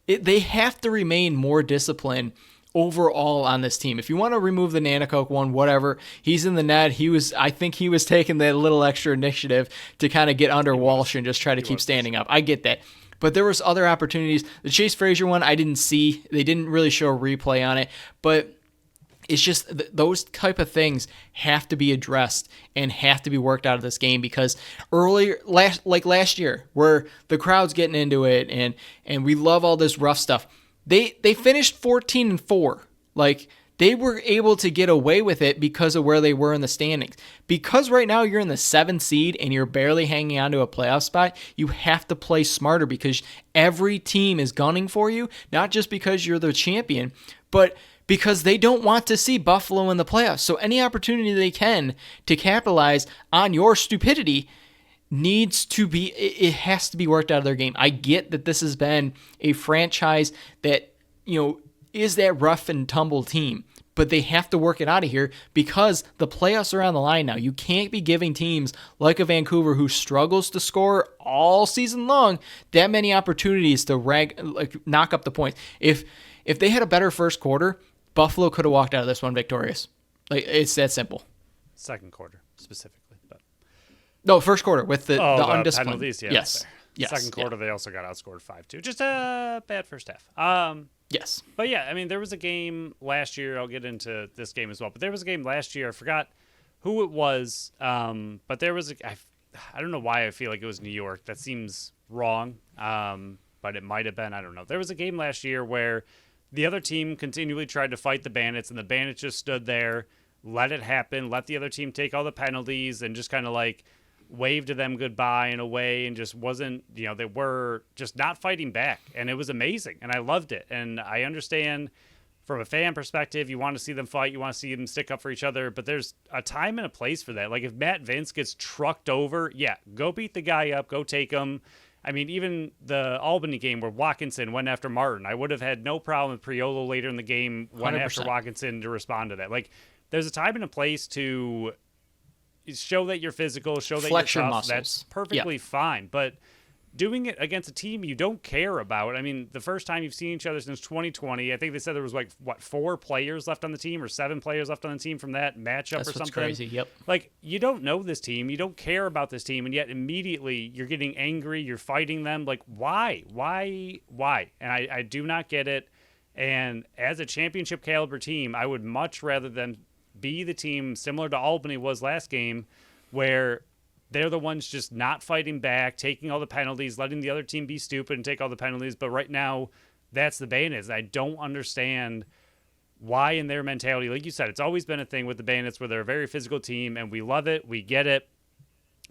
They have to remain more disciplined overall on this team. If you want to remove the Nanacoke one, whatever, he's in the net. I think he was taking that little extra initiative to kind of get under Walsh and just try to keep standing up. I get that. But there was other opportunities. The Chase Frazier one I didn't see. They didn't really show a replay on it. But it's just those type of things have to be addressed and have to be worked out of this game, because last year, where the crowd's getting into it and we love all this rough stuff, they finished 14-4. Like, they were able to get away with it because of where they were in the standings. Because right now you're in the 7th seed and you're barely hanging on to a playoff spot, you have to play smarter, because every team is gunning for you, not just because you're the champion, but because they don't want to see Buffalo in the playoffs. So any opportunity they can to capitalize on your stupidity it has to be worked out of their game. I get that this has been a franchise that, is that rough and tumble team, but they have to work it out of here because the playoffs are on the line now. You can't be giving teams like a Vancouver, who struggles to score all season long, that many opportunities to knock up the points. If they had a better first quarter, Buffalo could have walked out of this one victorious. It's that simple. Second quarter specifically, but no, first quarter with the undisciplined penalties. Yeah, yes. Second quarter, they also got outscored 5-2. Just a bad first half. Yes. But yeah, I mean, there was a game last year. I'll get into this game as well. But there was a game last year. I forgot who it was. But there was I don't know why I feel like it was New York. That seems wrong. But it might have been. I don't know. There was a game last year where the other team continually tried to fight the Bandits, and the Bandits just stood there, let it happen, let the other team take all the penalties, and just kind of like waved to them goodbye in a way, and just wasn't, they were just not fighting back. And it was amazing, and I loved it. And I understand from a fan perspective, you want to see them fight, you want to see them stick up for each other, but there's a time and a place for that. Like, if Matt Vince gets trucked over, yeah, go beat the guy up, go take him. I mean, even the Albany game where Watkinson went after Martin, I would have had no problem with Priolo later in the game went 100%. after Watkinson to respond to that. Like, there's a time and a place to show that you're physical, show that Flex you're your tough. muscles. That's perfectly fine. But doing it against a team you don't care about. I mean, the first time you've seen each other since 2020, I think they said there was 4 players left on the team or 7 players left on the team from that matchup That's or something. what's crazy. Yep. Like, you don't know this team, you don't care about this team, and yet immediately you're getting angry, you're fighting them. Like, why? And I do not get it. And as a championship caliber team, I would much rather them be the team similar to Albany was last game, where they're the ones just not fighting back, taking all the penalties, letting the other team be stupid and take all the penalties. But right now, that's the Bandits. I don't understand why in their mentality, like you said, it's always been a thing with the Bandits where they're a very physical team, and we love it, we get it,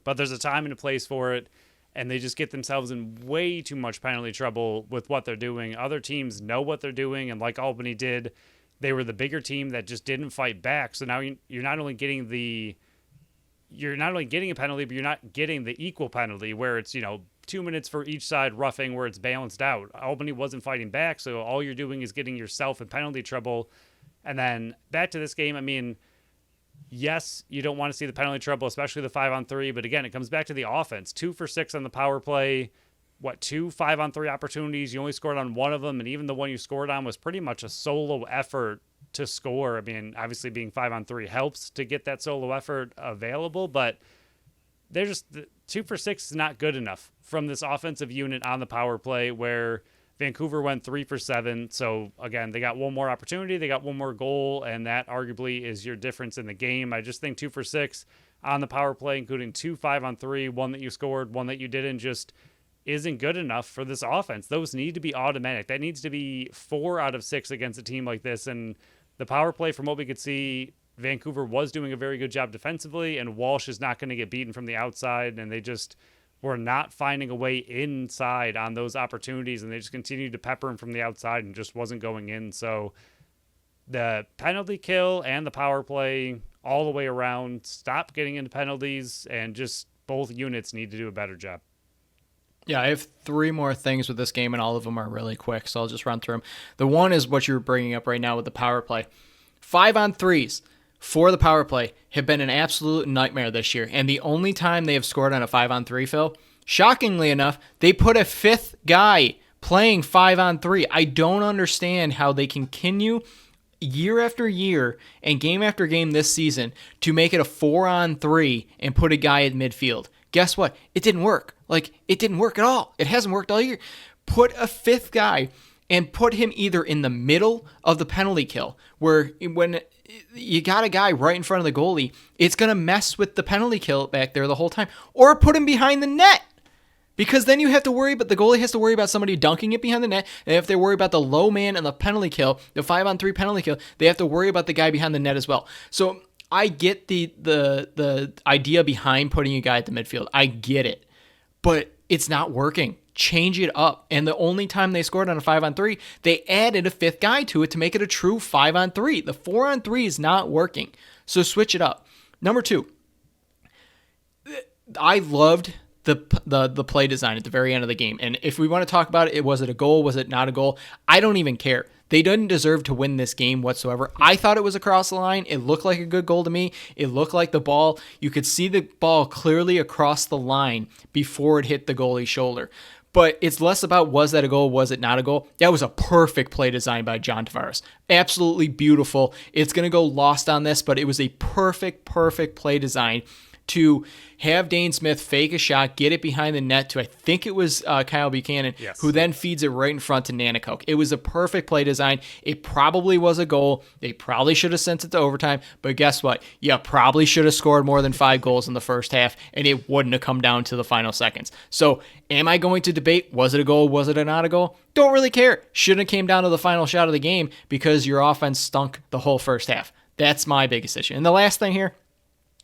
but there's a time and a place for it, and they just get themselves in way too much penalty trouble with what they're doing. Other teams know what they're doing, and like Albany did, they were the bigger team that just didn't fight back. So now you're not only getting a penalty, but you're not getting the equal penalty where it's, 2 minutes for each side roughing, where it's balanced out. Albany wasn't fighting back, so all you're doing is getting yourself in penalty trouble. And then back to this game, I mean, yes, you don't want to see the penalty trouble, especially the 5-on-3, but again, it comes back to the offense. 2 for 6 on the power play. 2 5-on-3 opportunities? You only scored on one of them, and even the one you scored on was pretty much a solo effort to score. I mean, obviously being 5-on-3 helps to get that solo effort available, but they're just 2 for 6 is not good enough from this offensive unit on the power play, where Vancouver went 3 for 7. So again, they got one more opportunity, they got one more goal, and that arguably is your difference in the game. I just think 2 for 6 on the power play, including 2 5-on-3, one that you scored, one that you didn't, just isn't good enough for this offense. Those need to be automatic. That needs to be 4 out of 6 against a team like this. And the power play, from what we could see, Vancouver was doing a very good job defensively, and Walsh is not going to get beaten from the outside, and they just were not finding a way inside on those opportunities, and they just continued to pepper him from the outside and just wasn't going in. So the penalty kill and the power play all the way around, stop getting into penalties, and just both units need to do a better job. Yeah, I have 3 more things with this game, and all of them are really quick, so I'll just run through them. The one is what you're bringing up right now with the power play. 5-on-3s for the power play have been an absolute nightmare this year, and the only time they have scored on a 5-on-3, Phil, shockingly enough, they put a 5th guy playing 5-on-3. I don't understand how they continue year after year and game after game this season to make it a 4-on-3 and put a guy at midfield. Guess what? It didn't work. Like, it didn't work at all. It hasn't worked all year. Put a fifth guy and put him either in the middle of the penalty kill, where when you got a guy right in front of the goalie, it's going to mess with the penalty kill back there the whole time, or put him behind the net. Because then you have to worry, but the goalie has to worry about somebody dunking it behind the net. And if they worry about the low man and the penalty kill, the 5-on-3 penalty kill, they have to worry about the guy behind the net as well. So I get the idea behind putting a guy at the midfield. I get it, but it's not working. Change it up. And the only time they scored on a 5-on-3, they added a fifth guy to it to make it a true 5-on-3. The 4-on-3 is not working. So switch it up. Number 2, I loved the play design at the very end of the game. And if we want to talk about it, was it a goal? Was it not a goal? I don't even care. They didn't deserve to win this game whatsoever. I thought it was across the line. It looked like a good goal to me. It looked like the ball, you could see the ball clearly across the line before it hit the goalie's shoulder. But it's less about was that a goal, was it not a goal? That was a perfect play design by John Tavares. Absolutely beautiful. It's going to go lost on this, but it was a perfect play design to have Dane Smith fake a shot, get it behind the net to, I think it was Kyle Buchanan, yes, who then feeds it right in front to Nanticoke. It was a perfect play design. It probably was a goal. They probably should have sent it to overtime, but guess what? You probably should have scored more than 5 goals in the first half, and it wouldn't have come down to the final seconds. So am I going to debate, was it a goal, was it not a goal? Don't really care. Shouldn't have came down to the final shot of the game because your offense stunk the whole first half. That's my biggest issue. And the last thing here,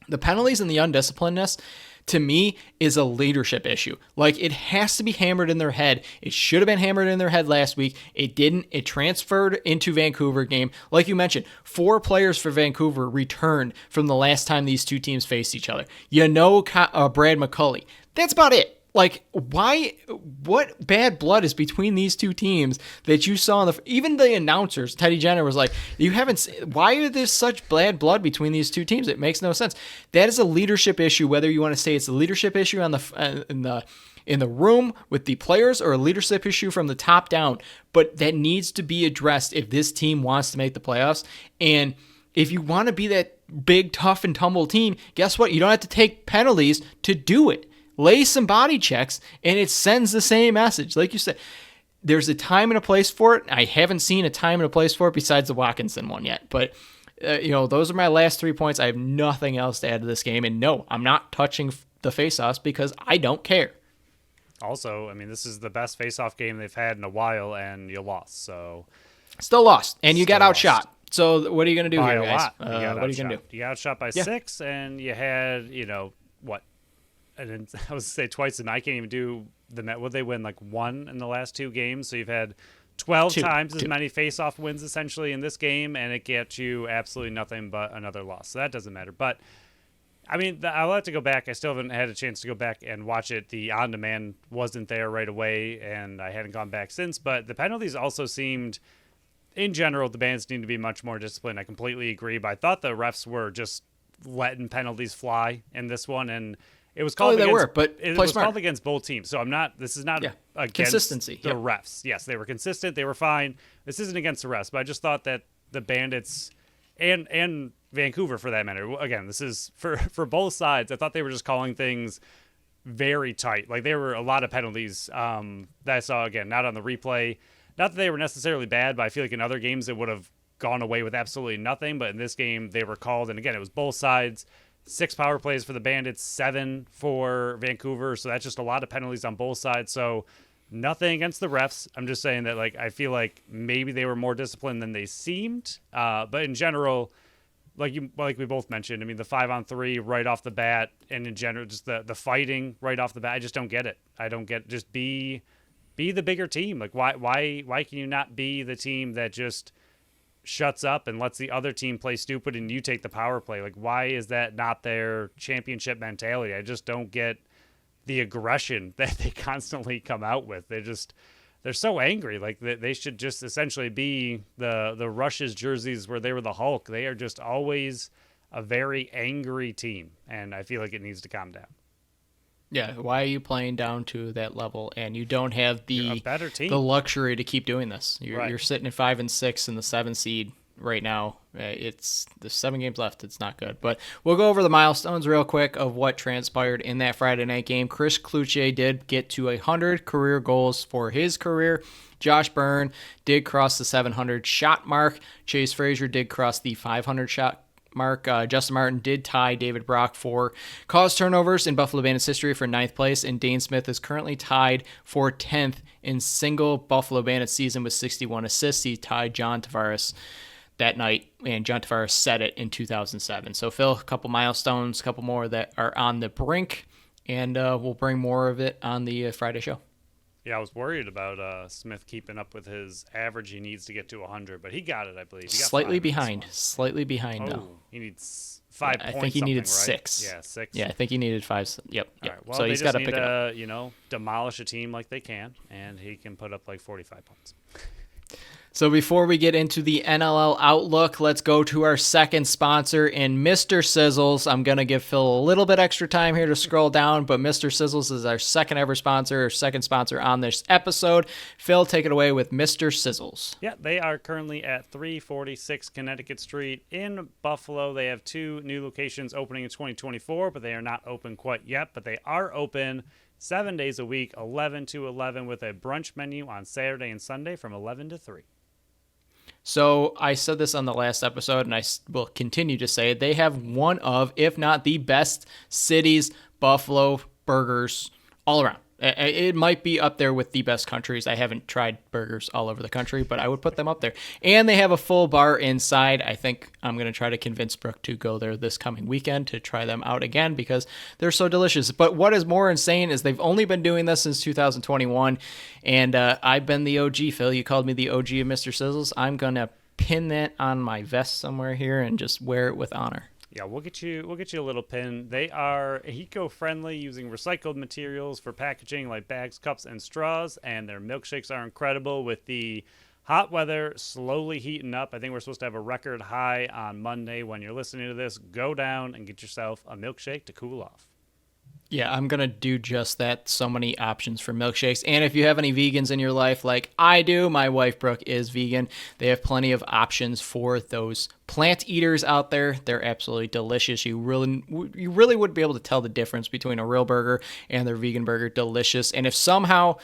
the penalties and the undisciplinedness, to me, is a leadership issue. Like, it has to be hammered in their head. It should have been hammered in their head last week. It didn't. It transferred into Vancouver game. Like you mentioned, 4 players for Vancouver returned from the last time these two teams faced each other. Brad McCulley. That's about it. Like, why? What bad blood is between these two teams that you saw even the announcers? Teddy Jenner was like, "You haven't. Why is there such bad blood between these two teams? It makes no sense." That is a leadership issue. Whether you want to say it's a leadership issue on in the room with the players or a leadership issue from the top down, but that needs to be addressed if this team wants to make the playoffs. And if you want to be that big, tough, and tumble team, guess what? You don't have to take penalties to do it. Lay some body checks, and it sends the same message. Like you said, there's a time and a place for it. I haven't seen a time and a place for it besides the Watkinson one yet. But, those are my last 3 points. I have nothing else to add to this game. And no, I'm not touching the faceoffs because I don't care. Also, I mean, this is the best faceoff game they've had in a while, and you lost. So still lost, and you got outshot. So what are you going to do by here, a guys? lot. What are you going to do? You got outshot by 6, and you had, what? I was going to say twice, and I can't even do the net. Would they win like 1 in the last 2 games? So you've had 12 times as many face-off wins essentially in this game, and it gets you absolutely nothing but another loss. So that doesn't matter. But I mean, I'll have to go back. I still haven't had a chance to go back and watch it. The on-demand wasn't there right away, and I hadn't gone back since. But the penalties also seemed, in general, the Bandits need to be much more disciplined. I completely agree. But I thought the refs were just letting penalties fly in this one, and it was called called against both teams. So this is not against consistency. The refs. Yes, they were consistent. They were fine. This isn't against the refs, but I just thought that the Bandits and Vancouver, for that matter, again, this is for both sides. I thought they were just calling things very tight. Like, there were a lot of penalties that I saw, again, not on the replay. Not that they were necessarily bad, but I feel like in other games it would have gone away with absolutely nothing. But in this game, they were called. And again, it was both sides. 6 power plays for the Bandits, 7 for Vancouver. So that's just a lot of penalties on both sides. So nothing against the refs. I'm just saying that, like, I feel like maybe they were more disciplined than they seemed. But in general, like we both mentioned, I mean, the 5-on-3 right off the bat, and in general, just the fighting right off the bat, I just don't get it. I don't get, just be the bigger team. Like, why can you not be the team that just shuts up and lets the other team play stupid and you take the power play? Like, why is that not their championship mentality? I just don't get the aggression that they constantly come out with. They're so angry. Like, they should just essentially be the Rush's jerseys where they were the Hulk. They are just always a very angry team, and I feel like it needs to calm down. Yeah, why are you playing down to that level, and you don't have You're a better team. the luxury to keep doing this? You're Right. sitting at 5 and 6 in the 7 seed right now, it's the 7 games left. It's not good. But we'll go over the milestones real quick of what transpired in that Friday night game. Chris Cloutier did get to 100 career goals for his career. Josh Byrne did cross the 700 shot mark. Chase Frazier did cross the 500 shot mark. Justin Martin did tie David Brock for caused turnovers in Buffalo Bandits history for 9th place, and Dane Smith is currently tied for 10th in single Buffalo Bandits season with 61 assists. He tied John Tavares that night, and John Tavares set it in 2007. So, Phil, a couple milestones, a couple more that are on the brink, and we'll bring more of it on the Friday show. Yeah, I was worried about Smith keeping up with his average. He needs to get to 100, but he got it, I believe. He got Slightly behind now. He needs 5 points. I think he needed right? 6. Yeah, 6. Yeah, I think he needed 5. Yep. All right, well, so he's got to pick it up. Demolish a team like they can, and he can put up like 45 points. So before we get into the NLL Outlook, let's go to our second sponsor in Mr. Sizzles. I'm going to give Phil a little bit extra time here to scroll down, but Mr. Sizzles is our second sponsor on this episode. Phil, take it away with Mr. Sizzles. Yeah, they are currently at 346 Connecticut Street in Buffalo. They have 2 new locations opening in 2024, but they are not open quite yet, but they are open 7 days a week, 11 to 11, with a brunch menu on Saturday and Sunday from 11 to 3. So I said this on the last episode, and I will continue to say it. They have one of, if not the best cities, Buffalo burgers all around. It might be up there with the best countries. I haven't tried burgers all over the country, but I would put them up there. And they have a full bar inside. I think I'm going to try to convince Brooke to go there this coming weekend to try them out again because they're so delicious. But what is more insane is they've only been doing this since 2021, and I've been the OG, Phil. You called me the OG of Mr. Sizzles. I'm going to pin that on my vest somewhere here and just wear it with honor. Yeah, we'll get you a little pin. They are eco-friendly, using recycled materials for packaging like bags, cups, and straws, and their milkshakes are incredible with the hot weather slowly heating up. I think we're supposed to have a record high on Monday. When you're listening to this, go down and get yourself a milkshake to cool off. Yeah, I'm going to do just that. So many options for milkshakes. And if you have any vegans in your life like I do, my wife Brooke is vegan. They have plenty of options for those plant eaters out there. They're absolutely delicious. You really would be able to tell the difference between a real burger and their vegan burger. Delicious. And if somehow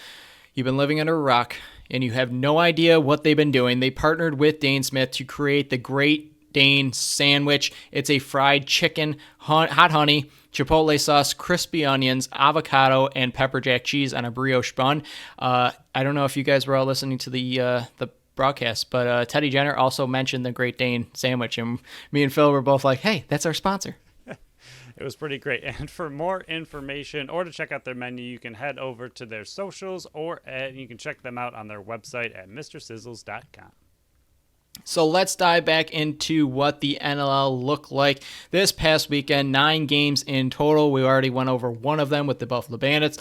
you've been living under a rock and you have no idea what they've been doing, they partnered with Dane Smith to create the Great Dane sandwich. It's a fried chicken, hot honey, chipotle sauce, crispy onions, avocado, and pepper jack cheese on a brioche bun. I don't know if you guys were all listening to the broadcast, but Teddy Jenner also mentioned the Great Dane sandwich, and me and Phil were both like, hey, that's our sponsor. It was pretty great. And for more information or to check out their menu, you can head over to their socials, or you can check them out on their website at mrsizzles.com. So let's dive back into what the NLL looked like this past weekend. 9 games in total. We already went over one of them with the Buffalo Bandits.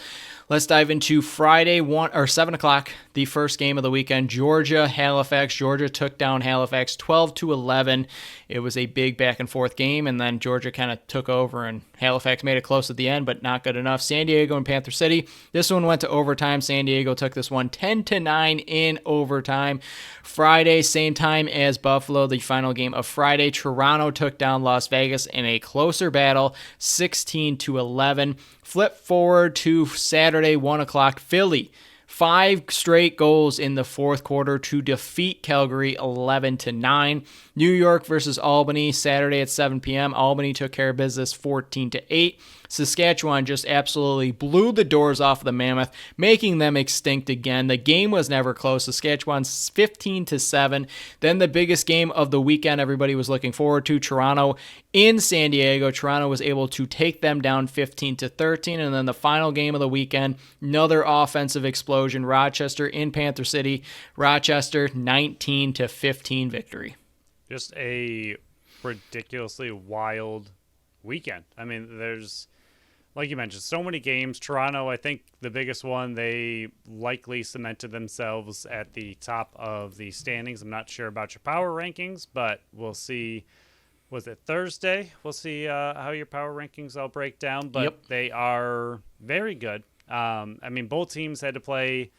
Let's dive into Friday, 7 o'clock, the first game of the weekend. Halifax. Georgia took down Halifax 12-11. It was a big back and forth game, and then Georgia kind of took over, and Halifax made it close at the end, but not good enough. San Diego and Panther City. This one went to overtime. San Diego took this one 10-9 in overtime. Friday, same time as Buffalo, the final game of Friday. Toronto took down Las Vegas in a closer battle, 16-11. Flip forward to Saturday, 1 o'clock. Philly, 5 straight goals in the fourth quarter to defeat Calgary 11-9. New York versus Albany, Saturday at 7 p.m. Albany took care of business 14-8. Saskatchewan just absolutely blew the doors off of the Mammoth, making them extinct again. The game was never close. Saskatchewan 15-7. Then the biggest game of the weekend everybody was looking forward to, Toronto in San Diego. Toronto was able to take them down 15-13. And then the final game of the weekend, another offensive explosion, Rochester in Panther City. Rochester 19-15 victory. Just a ridiculously wild weekend. I mean, there's, like you mentioned, so many games. Toronto, I think the biggest one, they likely cemented themselves at the top of the standings. I'm not sure about your power rankings, but we'll see. Was it Thursday? We'll see how your power rankings all break down, but They are very good. I mean, both teams had to play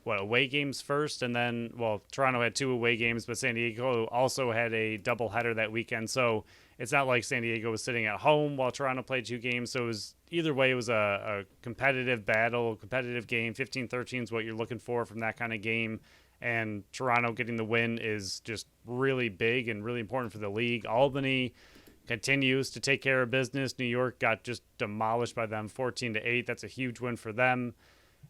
away games first, and then, well, Toronto had 2 away games, but San Diego also had a doubleheader that weekend. So it's not like San Diego was sitting at home while Toronto played 2 games. So it was either way, it was a competitive battle, competitive game. 15-13 is what you're looking for from that kind of game. And Toronto getting the win is just really big and really important for the league. Albany continues to take care of business. New York got just demolished by them 14-8. That's a huge win for them.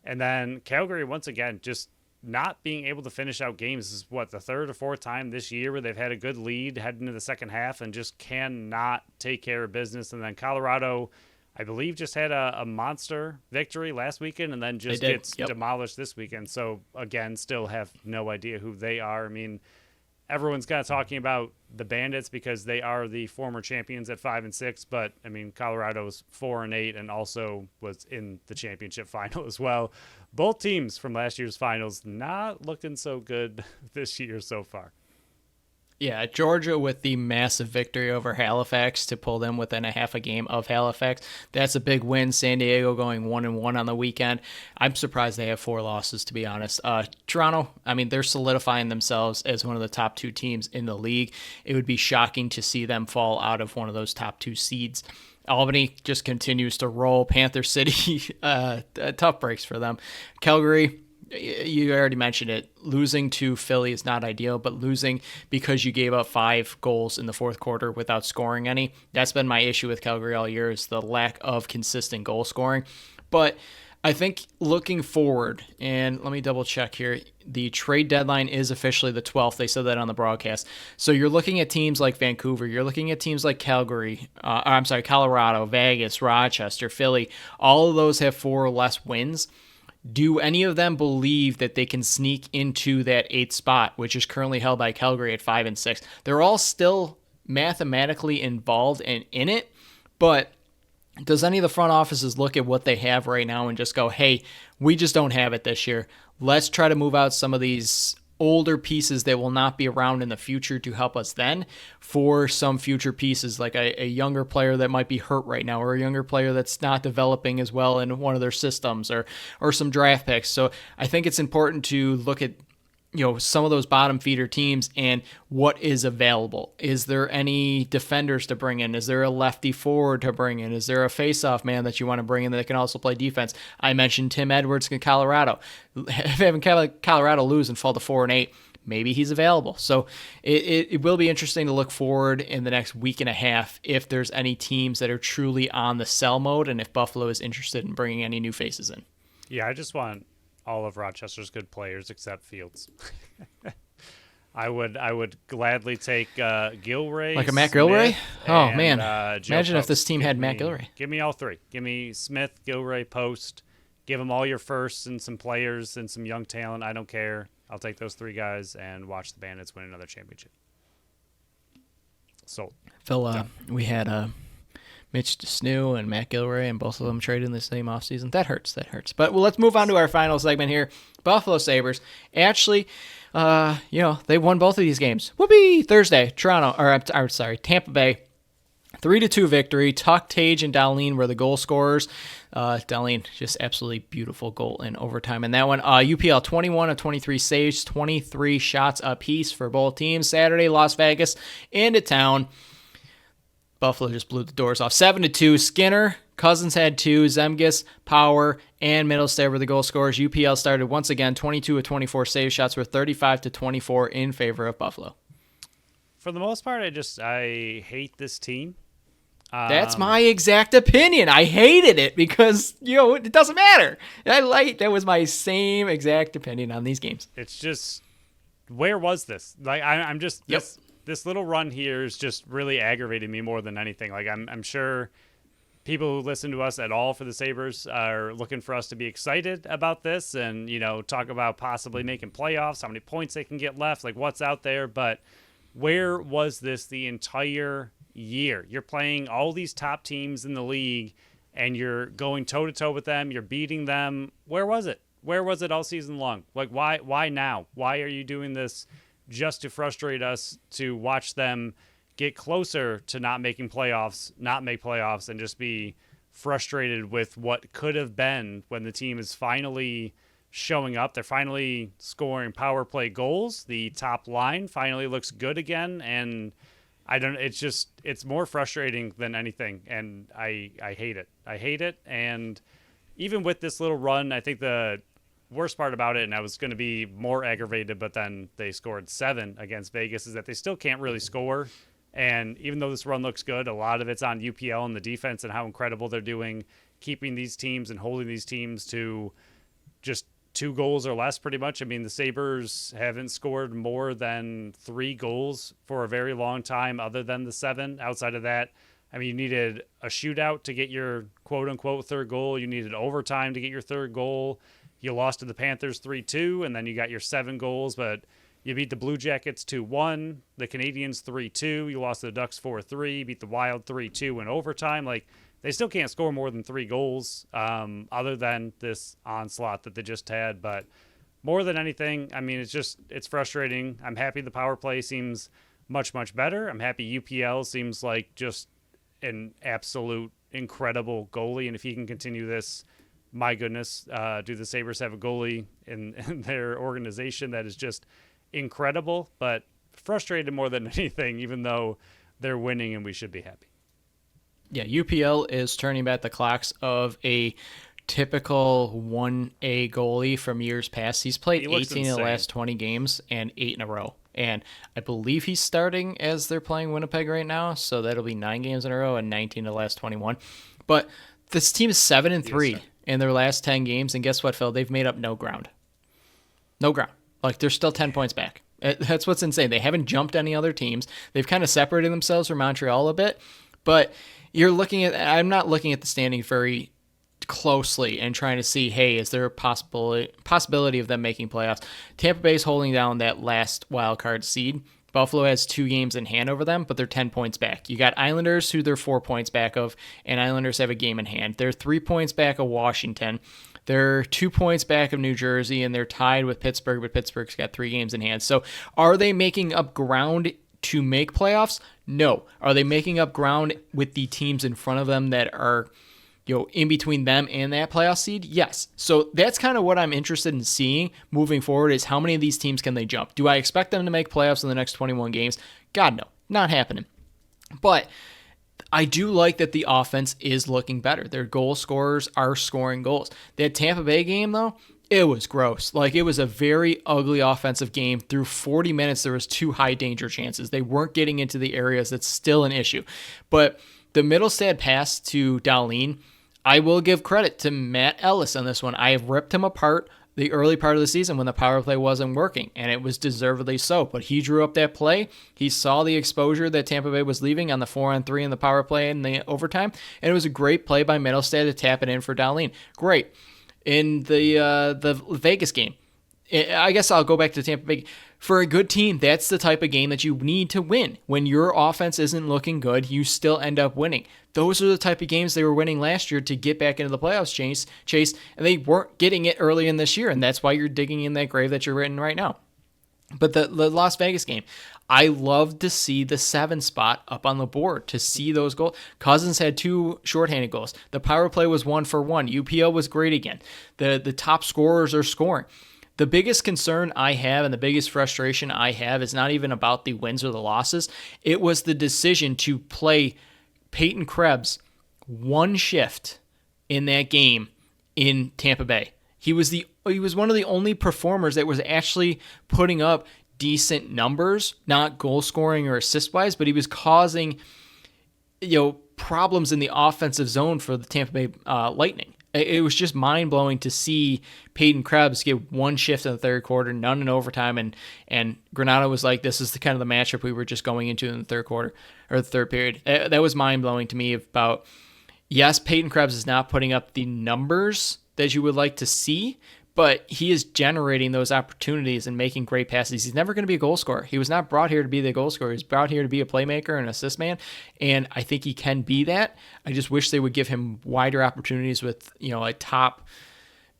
And then Calgary, once again, just not being able to finish out games. This is what, the third or fourth time this year where they've had a good lead heading into the second half and just cannot take care of business. And then Colorado, I believe, just had a monster victory last weekend and then just gets demolished this weekend. So, again, still have no idea who they are. I mean, everyone's kind of talking about the Bandits because they are the former champions at 5-6, but I mean, Colorado's 4-8 and also was in the championship final as well. Both teams from last year's finals not looking so good this year so far. Yeah, Georgia with the massive victory over Halifax to pull them within a half a game of Halifax. That's a big win. San Diego going 1-1 on the weekend. I'm surprised they have 4 losses, to be honest. Toronto, I mean, they're solidifying themselves as one of the top 2 teams in the league. It would be shocking to see them fall out of one of those top 2 seeds. Albany just continues to roll. Panther City, tough breaks for them. Calgary, you already mentioned it. Losing to Philly is not ideal, but losing because you gave up 5 goals in the fourth quarter without scoring any. That's been my issue with Calgary all year, is the lack of consistent goal scoring. But I think looking forward, and let me double check here, the trade deadline is officially the 12th. They said that on the broadcast. So you're looking at teams like Vancouver. You're looking at teams like Colorado, Vegas, Rochester, Philly. All of those have 4 or less wins. Do any of them believe that they can sneak into that 8th spot, which is currently held by Calgary at 5-6? They're all still mathematically involved and in it, but does any of the front offices look at what they have right now and just go, hey, we just don't have it this year. Let's try to move out some of these older pieces that will not be around in the future to help us then for some future pieces, like a younger player that might be hurt right now, or a younger player that's not developing as well in one of their systems, or some draft picks. So I think it's important to look at some of those bottom feeder teams and what is available. Is there any defenders to bring in? Is there a lefty forward to bring in? Is there a face-off man that you want to bring in that can also play defense? I mentioned Tim Edwards in Colorado. Having Colorado lose and fall to 4-8, maybe he's available. So it will be interesting to look forward in the next week and a half if there's any teams that are truly on the sell mode and if Buffalo is interested in bringing any new faces in. Yeah, I just want all of Rochester's good players except Fields. I would gladly take Gilray, like a Matt Gilray. Oh man, imagine if this team had Matt Gilray. Give me all 3. Give me Smith, Gilray, Post. Give them all your firsts and some players and some young talent. I don't care. I'll take those 3 guys and watch the Bandits win another championship. Sold. Phil, we had Mitch Snoo and Matt Gilray, and both of them traded in the same offseason. That hurts. But let's move on to our final segment here. Buffalo Sabres. Actually, they won both of these games. Whoopee! Thursday, Tampa Bay. 3-2 victory. Tuck, Tage, and Dahlin were the goal scorers. Dahlin, just absolutely beautiful goal in overtime in that one. UPL, 21 of 23 saves, 23 shots apiece for both teams. Saturday, Las Vegas into town. Buffalo just blew the doors off. 7-2. Skinner, Cousins had 2. Zemgus, Power, and Middlestate were the goal scorers. UPL started once again. 22 of 24 save shots were 35-24 in favor of Buffalo. For the most part, I hate this team. That's my exact opinion. I hated it because it doesn't matter. That was my same exact opinion on these games. It's just, where was this? Like I'm just This little run here is just really aggravating me more than anything. Like I'm sure people who listen to us at all for the Sabres are looking for us to be excited about this and, talk about possibly making playoffs, how many points they can get left, like what's out there. But where was this the entire year? You're playing all these top teams in the league and you're going toe-to-toe with them. You're beating them. Where was it? Where was it all season long? Like, why now? Why are you doing this just to frustrate us, to watch them get closer to not make playoffs, and just be frustrated with what could have been when the team is finally showing up. They're finally scoring power play goals. The top line finally looks good again, and it's more frustrating than anything, and I hate it. I hate it, and even with this little run, I think the worst part about it, and I was going to be more aggravated, but then they scored 7 against Vegas, is that they still can't really score. And even though this run looks good, a lot of it's on UPL and the defense and how incredible they're doing, keeping these teams and holding these teams to just 2 goals or less, pretty much. I mean, the Sabres haven't scored more than 3 goals for a very long time, other than the 7. Outside of that, I mean, you needed a shootout to get your quote-unquote third goal. You needed overtime to get your third goal. You lost to the Panthers 3-2, and then you got your 7 goals, but you beat the Blue Jackets 2-1, the Canadiens 3-2, you lost to the Ducks 4-3, beat the Wild 3-2 in overtime. Like, they still can't score more than 3 goals, other than this onslaught that they just had. But more than anything, I mean, it's frustrating. I'm happy the power play seems much, much better. I'm happy UPL seems like just an absolute incredible goalie, and if he can continue this, my goodness, do the Sabres have a goalie in their organization that is just incredible, but frustrated more than anything, even though they're winning and we should be happy. Yeah, UPL is turning back the clocks of a typical 1A goalie from years past. He's played 18 of the last 20 games and 8 in a row. And I believe he's starting as they're playing Winnipeg right now, so that'll be 9 games in a row and 19 of the last 21. But this team is 7-3 in their last 10 games, and guess what, Phil? They've made up no ground. No ground. Like, they're still 10 points back. That's what's insane. They haven't jumped any other teams. They've kind of separated themselves from Montreal a bit, but I'm not looking at the standings very closely and trying to see, hey, is there a possibility of them making playoffs? Tampa Bay's holding down that last wild card seed. Buffalo has 2 games in hand over them, but they're 10 points back. You got Islanders, who they're 4 points back of, and Islanders have a game in hand. They're 3 points back of Washington. They're 2 points back of New Jersey, and they're tied with Pittsburgh, but Pittsburgh's got 3 games in hand. So are they making up ground to make playoffs? No. Are they making up ground with the teams in front of them that are, in between them and that playoff seed? Yes. So that's kind of what I'm interested in seeing moving forward, is how many of these teams can they jump? Do I expect them to make playoffs in the next 21 games? God, no. Not happening. But I do like that the offense is looking better. Their goal scorers are scoring goals. That Tampa Bay game, though, it was gross. Like, it was a very ugly offensive game. Through 40 minutes, there was 2 high danger chances. They weren't getting into the areas. That's still an issue. But the Middlestad pass to Dahlin, I will give credit to Matt Ellis on this one. I have ripped him apart the early part of the season when the power play wasn't working, and it was deservedly so. But he drew up that play. He saw the exposure that Tampa Bay was leaving on the 4-on-3 in the power play in the overtime, and it was a great play by Middlestad to tap it in for Dahlin. Great. In the Vegas game, I guess I'll go back to Tampa Bay. For a good team, that's the type of game that you need to win. When your offense isn't looking good, you still end up winning. Those are the type of games they were winning last year to get back into the playoffs chase, and they weren't getting it early in this year, and that's why you're digging in that grave that you're in right now. But the Las Vegas game, I love to see the 7 spot up on the board, to see those goals. Cousins had 2 shorthanded goals. The power play was 1 for 1. UPL was great again. The top scorers are scoring. The biggest concern I have and the biggest frustration I have is not even about the wins or the losses. It was the decision to play Peyton Krebs 1 shift in that game in Tampa Bay. He was one of the only performers that was actually putting up decent numbers, not goal scoring or assist wise, but he was causing problems in the offensive zone for the Tampa Bay Lightning. It was just mind-blowing to see Peyton Krebs get 1 shift in the third quarter, none in overtime, and Granado was like, this is the kind of the matchup we were just going into in the third quarter, or the third period. That was mind-blowing to me about, yes, Peyton Krebs is not putting up the numbers that you would like to see, but he is generating those opportunities and making great passes. He's never going to be a goal scorer. He was not brought here to be the goal scorer. He was brought here to be a playmaker and assist man, and I think he can be that. I just wish they would give him wider opportunities with, a top,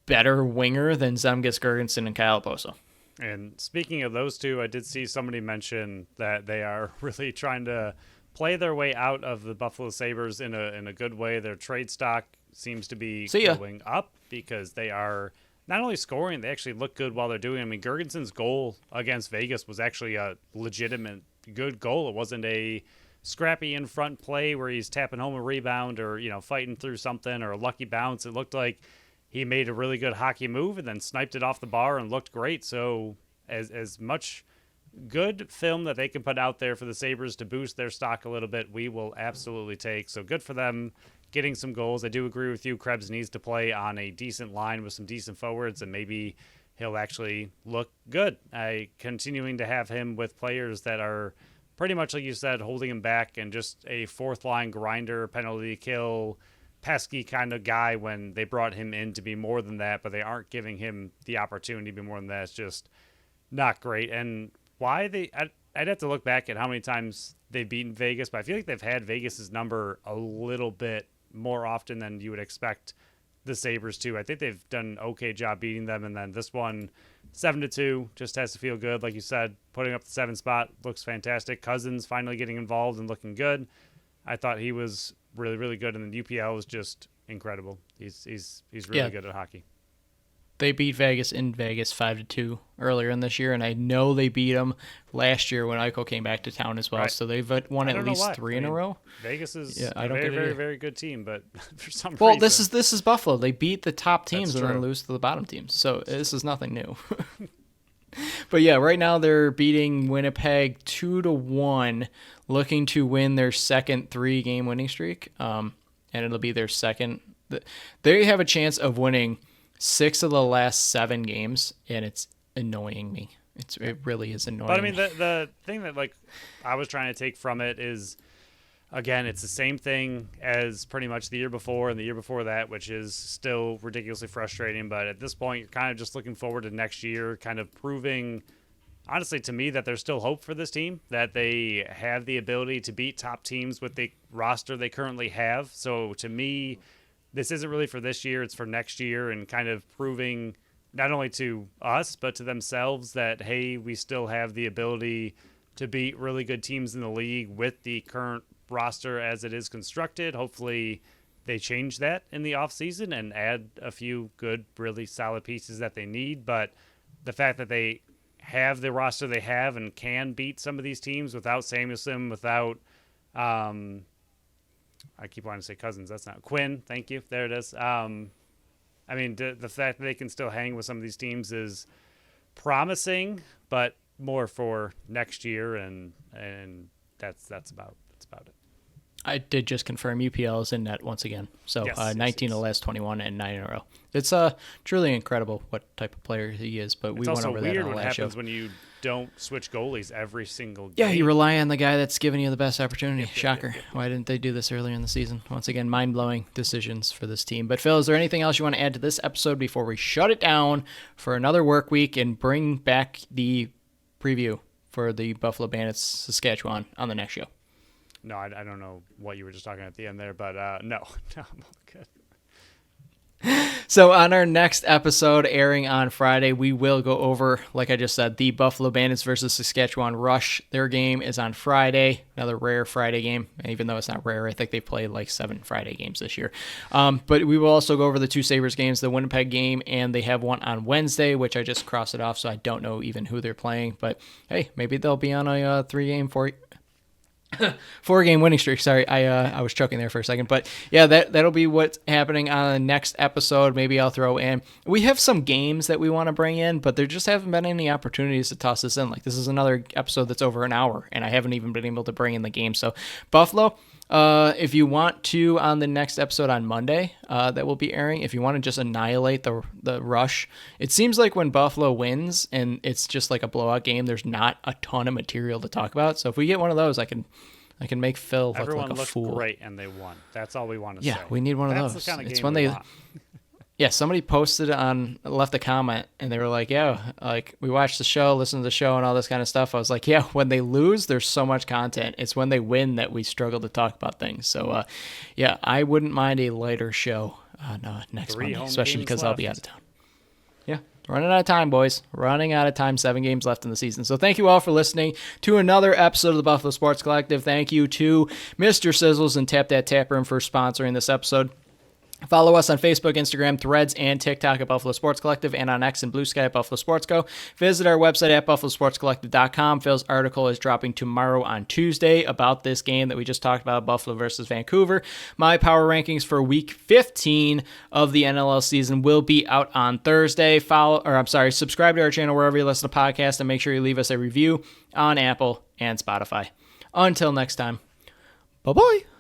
better winger than Zemgus Girgensson and Kyle Poso. And speaking of those two, I did see somebody mention that they are really trying to play their way out of the Buffalo Sabres in a good way. Their trade stock seems to be going up because they are not only scoring, they actually look good while they're doing it. I mean, Gergensen's goal against Vegas was actually a legitimate good goal. It wasn't a scrappy in front play where he's tapping home a rebound or, fighting through something or a lucky bounce. It looked like he made a really good hockey move and then sniped it off the bar and looked great. So as much good film that they can put out there for the Sabres to boost their stock a little bit, we will absolutely take. So good for them getting some goals. I do agree with you. Krebs needs to play on a decent line with some decent forwards, and maybe he'll actually look good. Continuing to have him with players that are pretty much, like you said, holding him back and just a fourth line grinder, penalty kill, pesky kind of guy when they brought him in to be more than that, but they aren't giving him the opportunity to be more than that. It's just not great. And why I'd have to look back at how many times they've beaten Vegas, but I feel like they've had Vegas's number a little bit more often than you would expect the Sabres to. I think they've done an okay job beating them, and then this one 7-2 just has to feel good. Like you said, putting up the 7 spot looks fantastic. Cousins finally getting involved and looking good. I thought he was really, really good, and then UPL was just incredible. He's really good at hockey. They beat Vegas in Vegas 5-2 earlier in this year, and I know they beat them last year when Eichel came back to town as well. Right. So they've won at least 3 in a row. Vegas is a very, very, very good team, but for some reason. Well, this is Buffalo. They beat the top teams and then lose to the bottom teams. So this is nothing new. But yeah, right now they're beating Winnipeg 2-1, looking to win their second 3-game winning streak, and it'll be their second. They have a chance of winning 6 of the last 7 games, and it's annoying me. It really is annoying. But I mean, the thing that I was trying to take from it is, again, it's the same thing as pretty much the year before and the year before that, which is still ridiculously frustrating. But at this point, you're kind of just looking forward to next year, kind of proving, honestly, to me, that there's still hope for this team, that they have the ability to beat top teams with the roster they currently have. So to me, this isn't really for this year, it's for next year, and kind of proving not only to us, but to themselves that, hey, we still have the ability to beat really good teams in the league with the current roster as it is constructed. Hopefully they change that in the offseason and add a few good, really solid pieces that they need. But the fact that they have the roster they have and can beat some of these teams without Samuelson, without I keep wanting to say Cousins. That's not Quinn. Thank you. There it is. I mean, the fact that they can still hang with some of these teams is promising, but more for next year, and that's about it. I did just confirm UPL is in net once again. So yes, 19 of the last 21 and 9 in a row. It's truly incredible what type of player he is, but we went over that on the last show. It's also weird what happens when you don't switch goalies every single game. Yeah, you rely on the guy that's giving you the best opportunity. Shocker. Why didn't they do this earlier in the season? Once again, mind-blowing decisions for this team. But Phil, is there anything else you want to add to this episode before we shut it down for another work week and bring back the preview for the Buffalo Bandits Saskatchewan on the next show? No, I don't know what you were just talking at the end there, but no, I'm good. So on our next episode airing on Friday, we will go over, like I just said, the Buffalo Bandits versus Saskatchewan Rush. Their game is on Friday, another rare Friday game, even though it's not rare. I think they played like 7 Friday games this year. But we will also go over the 2 Sabres games, the Winnipeg game, and they have one on Wednesday, which I just crossed it off, so I don't know even who they're playing. But hey, maybe they'll be on a 3-game, 4-game winning streak. Sorry, I was choking there for a second. But yeah, that'll be what's happening on the next episode. Maybe I'll throw in. We have some games that we want to bring in, but there just haven't been any opportunities to toss this in. Like, this is another episode that's over an hour, and I haven't even been able to bring in the game. So Buffalo, if you want to, on the next episode on Monday that will be airing, if you want to just annihilate the Rush, it seems like when Buffalo wins and it's just like a blowout game, there's not a ton of material to talk about. So if we get one of those, I can make Phil look like a fool. Everyone looked great, and they won. That's all we want to say. Yeah, we need one of those. That's the kind of it's game when we they want. Yeah, somebody left a comment, and they were like, yeah, like, we watched the show, listened to the show, and all this kind of stuff. I was like, yeah, when they lose, there's so much content. It's when they win that we struggle to talk about things. So, yeah, I wouldn't mind a lighter show next Monday, especially because I'll be out of town. Yeah, running out of time, boys. Running out of time. 7 games left in the season. So thank you all for listening to another episode of the Buffalo Sports Collective. Thank you to Mr. Sizzles and Tap That Tap Room for sponsoring this episode. Follow us on Facebook, Instagram, Threads, and TikTok at Buffalo Sports Collective, and on X and Blue Sky at Buffalo Sports Co. Visit our website at buffalosportscollective.com. Phil's article is dropping tomorrow on Tuesday about this game that we just talked about, Buffalo versus Vancouver. My power rankings for Week 15 of the NLL season will be out on Thursday. Subscribe to our channel wherever you listen to podcasts, and make sure you leave us a review on Apple and Spotify. Until next time, bye-bye.